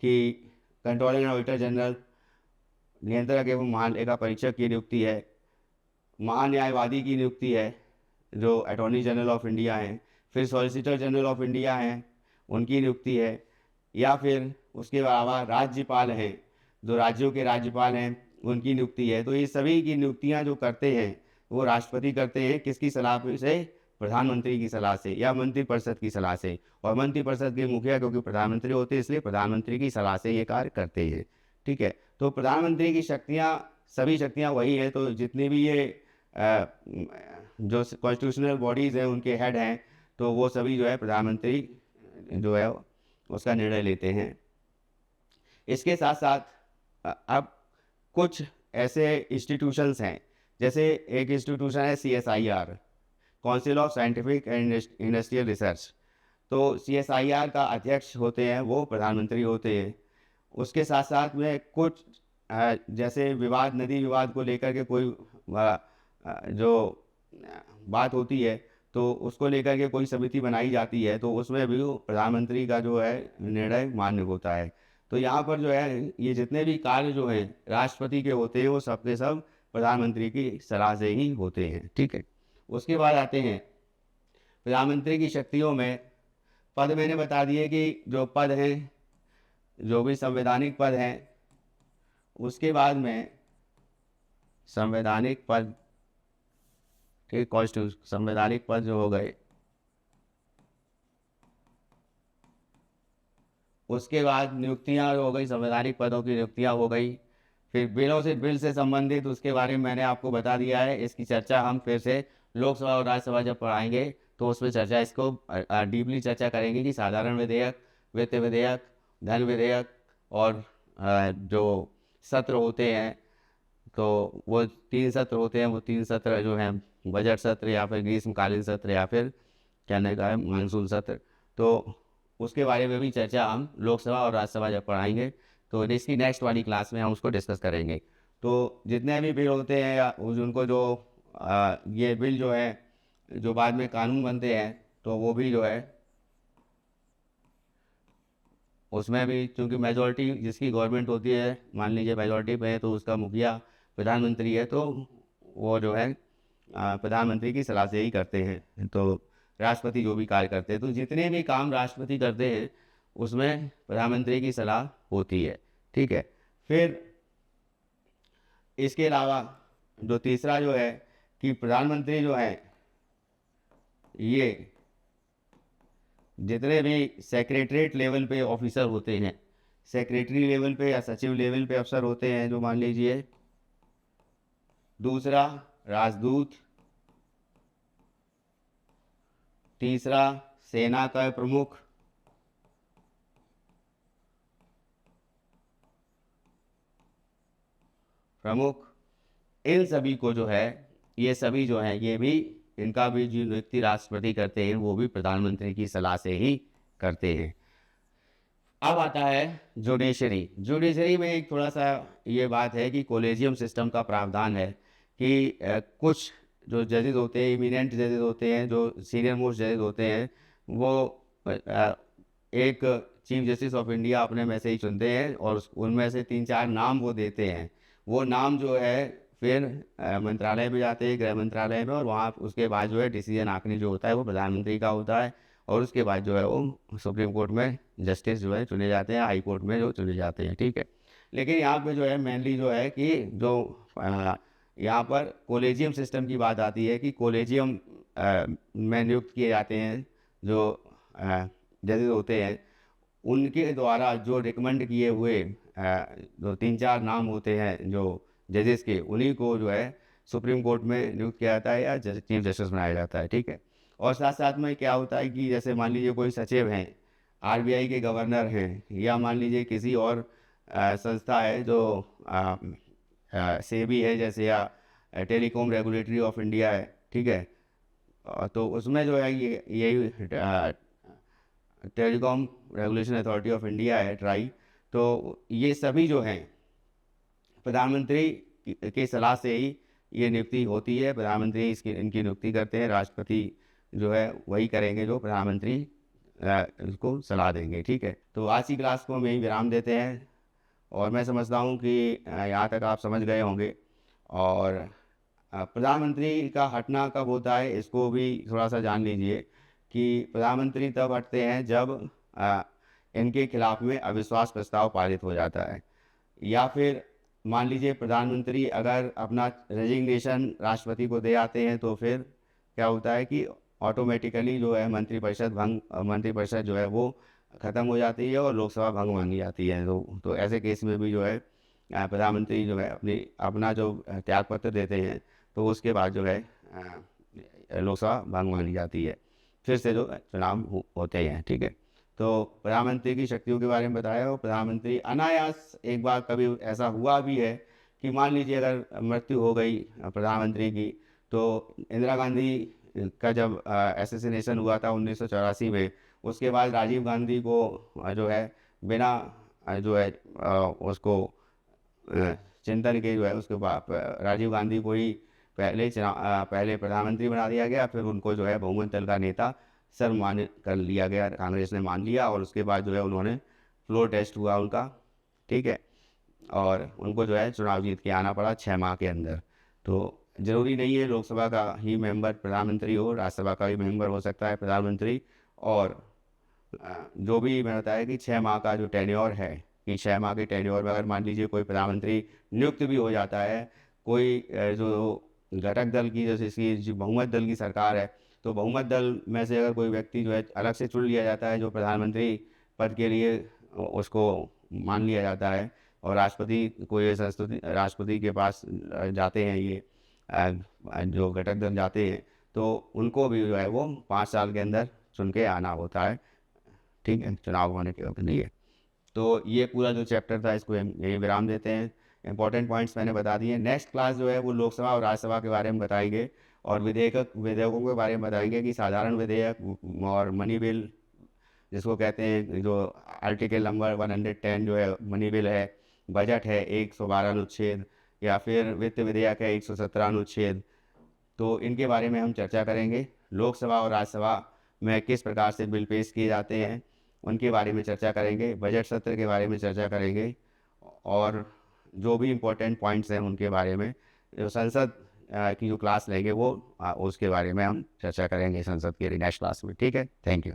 कि कंट्रोलर एंड ऑडिटर जनरल, नियंत्रक एवं महालेखा परीक्षक की नियुक्ति है, महान्यायवादी की नियुक्ति है जो अटॉर्नी जनरल ऑफ इंडिया हैं, फिर सॉलिसिटर जनरल ऑफ इंडिया हैं उनकी नियुक्ति है, या फिर उसके अलावा राज्यपाल हैं, जो राज्यों के राज्यपाल हैं उनकी नियुक्ति है। तो ये सभी की नियुक्तियां जो करते हैं वो राष्ट्रपति करते हैं, किसकी सलाह से? प्रधानमंत्री की सलाह से या मंत्रिपरिषद की सलाह से। और मंत्रिपरिषद के मुखिया क्योंकि प्रधानमंत्री होते हैं इसलिए प्रधानमंत्री की सलाह से ये कार्य करते हैं। ठीक है, तो प्रधानमंत्री की शक्तियाँ, सभी शक्तियाँ वही है। तो जितनी भी ये जो कॉन्स्टिट्यूशनल बॉडीज़ हैं उनके हेड हैं, तो वो सभी जो है प्रधानमंत्री जो है उसका निर्णय लेते हैं। इसके साथ साथ अब कुछ ऐसे इंस्टीट्यूशंस हैं, जैसे एक इंस्टीट्यूशन है CSIR, council of scientific and industrial research. तो CSIR का अध्यक्ष होते हैं वो प्रधानमंत्री होते हैं। उसके साथ साथ में कुछ जैसे नदी विवाद को लेकर के कोई जो बात होती है, तो उसको लेकर के कोई समिति बनाई जाती है, तो उसमें भी वो प्रधानमंत्री का जो है निर्णय मान्य होता है। तो यहाँ पर जो है ये जितने भी कार्य जो हैं राष्ट्रपति के होते हैं वो सब के सब प्रधानमंत्री की सलाह से ही होते हैं, ठीक है। उसके बाद आते हैं प्रधानमंत्री की शक्तियों में। पद मैंने बता दिए कि जो पद हैं, जो भी संवैधानिक पद हैं, उसके बाद में संवैधानिक पद, ठीक, कॉन्स्टिट्यूशन संवैधानिक पद जो हो गए, उसके बाद नियुक्तियां हो गई, संवैधानिक पदों की नियुक्तियां हो गई। फिर बिल से संबंधित उसके बारे में मैंने आपको बता दिया है। इसकी चर्चा हम फिर से लोकसभा और राज्यसभा जब पढ़ाएंगे तो उसमें चर्चा इसको डीपली चर्चा करेंगे कि साधारण विधेयक, वित्त विधेयक, धन विधेयक और जो सत्र होते हैं, तो वो 3 सत्र होते हैं। वो 3 सत्र जो हैं बजट सत्र या फिर ग्रीष्मकालीन सत्र या फिर कहने का है मानसून सत्र, तो उसके बारे में भी चर्चा हम लोकसभा और राज्यसभा जब पढ़ाएंगे तो इसकी नेक्स्ट वाली क्लास में हम उसको डिस्कस करेंगे। तो जितने भी बिल होते हैं या उनको जो ये बिल जो है जो बाद में कानून बनते हैं, तो वो भी जो है उसमें भी चूँकि मेजॉरिटी जिसकी गवर्नमेंट होती है, मान लीजिए मेजॉरिटी पे है, तो उसका मुखिया प्रधानमंत्री है, तो वो जो है प्रधानमंत्री की सलाह से ही करते हैं। तो राष्ट्रपति जो भी कार्य करते हैं, तो जितने भी काम राष्ट्रपति करते हैं उसमें प्रधानमंत्री की सलाह होती है, ठीक है। फिर इसके अलावा जो तीसरा जो है कि प्रधानमंत्री जो है ये जितने भी सेक्रेटरीट लेवल पे ऑफिसर होते हैं, सेक्रेटरी लेवल पे या सचिव लेवल पे अफसर होते हैं, जो मान लीजिए, दूसरा राजदूत, तीसरा सेना का प्रमुख, इन सभी को जो है ये सभी जो है ये भी इनका भी जो नियुक्ति राष्ट्रपति करते हैं वो भी प्रधानमंत्री की सलाह से ही करते हैं। अब आता है जुडिशरी। जुडिशरी में एक थोड़ा सा ये बात है कि कोलेजियम सिस्टम का प्रावधान है कि कुछ जो जजेस होते हैं, इमिनेंट जजेस होते हैं, जो सीनियर मोस्ट जजेस होते हैं, वो एक चीफ जस्टिस ऑफ इंडिया अपने में से ही चुनते हैं और उनमें से 3-4 नाम वो देते हैं। वो नाम जो है फिर मंत्रालय में जाते हैं, गृह मंत्रालय में, और वहाँ उसके बाद जो है डिसीजन आखिरी जो होता है वो प्रधानमंत्री का होता है, और उसके बाद जो है वो सुप्रीम कोर्ट में जस्टिस जो है चुने जाते हैं, हाई कोर्ट में जो चुने जाते हैं, ठीक है। लेकिन यहाँ पे जो है मेनली जो है कि जो यहाँ पर कोलेजियम सिस्टम की बात आती है कि कोलेजियम में नियुक्त किए जाते हैं जो जजेस होते हैं, उनके द्वारा जो रिकमेंड किए हुए जो 3-4 नाम होते हैं जो जजेस के, उन्हीं को जो है सुप्रीम कोर्ट में नियुक्त किया जाता है या चीफ जस्टिस बनाया जाता है, ठीक है। और साथ साथ में क्या होता है कि जैसे मान लीजिए कोई सचिव हैं, RBI के गवर्नर हैं, या मान लीजिए किसी और संस्था है जो सेबी है जैसे, या टेलीकॉम रेगुलेटरी ऑफ इंडिया है, ठीक है। तो उसमें जो है ये telecom regulation authority of India है, ट्राई। तो ये सभी जो हैं प्रधानमंत्री की सलाह से ही ये नियुक्ति होती है। प्रधानमंत्री इनकी नियुक्ति करते हैं, राष्ट्रपति जो है वही करेंगे जो प्रधानमंत्री इसको सलाह देंगे, ठीक है। तो आज की क्लास को हम यही विराम देते हैं, और मैं समझता हूँ कि यहाँ तक आप समझ गए होंगे। और प्रधानमंत्री का हटना कब होता है इसको भी थोड़ा सा जान लीजिए कि प्रधानमंत्री तब हटते हैं जब इनके खिलाफ में अविश्वास प्रस्ताव पारित हो जाता है, या फिर मान लीजिए प्रधानमंत्री अगर अपना रेजिग्नेशन राष्ट्रपति को दे आते हैं, तो फिर क्या होता है कि ऑटोमेटिकली जो है मंत्रिपरिषद जो है वो ख़त्म हो जाती है और लोकसभा भंग मानी जाती है। तो ऐसे केस में भी जो है प्रधानमंत्री जो है अपना जो त्यागपत्र देते हैं, तो उसके बाद जो है लोकसभा भंग मानी जाती है, फिर से जो चुनाव होते हैं। ठीक है, तो प्रधानमंत्री की शक्तियों के बारे में बताया, और प्रधानमंत्री अनायास एक बार कभी ऐसा हुआ भी है कि मान लीजिए अगर मृत्यु हो गई प्रधानमंत्री की, तो इंदिरा गांधी का जब असैसिनेशन हुआ था 1984 में, उसके बाद राजीव गांधी को जो है बिना जो है उसको चिंतन के जो है उसके बाद राजीव गांधी को ही पहले प्रधानमंत्री बना दिया गया, फिर उनको जो है बहुमत दल का नेता सर्वमान्य कर लिया गया, कांग्रेस ने मान लिया, और उसके बाद जो है उन्होंने फ्लोर टेस्ट हुआ उनका। ठीक है, और उनको जो है चुनाव जीत के आना पड़ा 6 माह के अंदर। तो ज़रूरी नहीं है लोकसभा का ही मेंबर प्रधानमंत्री हो, राज्यसभा का भी मेंबर हो सकता है प्रधानमंत्री। और जो भी मैंने बताया कि 6 माह का जो टेन्योर है, कि 6 माह के टेन्योर में अगर मान लीजिए कोई प्रधानमंत्री नियुक्त भी हो जाता है, कोई जो घटक दल की, जैसे इसकी जो बहुमत दल की सरकार है, तो बहुमत दल में से अगर कोई व्यक्ति जो है अलग से चुन लिया जाता है जो प्रधानमंत्री पद के लिए, उसको मान लिया जाता है, और राष्ट्रपति को ये संस्तुति राष्ट्रपति के पास जाते हैं ये जो घटक दल जाते हैं, तो उनको भी जो है वो 5 साल के अंदर चुन के आना होता है। ठीक है, चुनाव होने के वक्त नहीं है। तो ये पूरा जो चैप्टर था इसको हम यहीं विराम देते हैं। इंपॉर्टेंट पॉइंट्स मैंने बता दिए। नेक्स्ट क्लास जो है वो लोकसभा और राज्यसभा के बारे में बताएंगे, और विधेयकों के बारे में बताएंगे कि साधारण विधेयक और मनी बिल जिसको कहते हैं, जो आर्टिकल नंबर 110 जो है मनी बिल है, बजट है 112 अनुच्छेद, या फिर वित्त विधेयक है 117 अनुच्छेद। तो इनके बारे में हम चर्चा करेंगे। लोकसभा और राज्यसभा में किस प्रकार से बिल पेश किए जाते हैं उनके बारे में चर्चा करेंगे, बजट सत्र के बारे में चर्चा करेंगे, और जो भी इम्पोर्टेंट पॉइंट्स हैं उनके बारे में जो संसद की जो क्लास लेंगे वो उसके बारे में हम चर्चा करेंगे संसद के नेक्स्ट क्लास में। ठीक है, थैंक यू।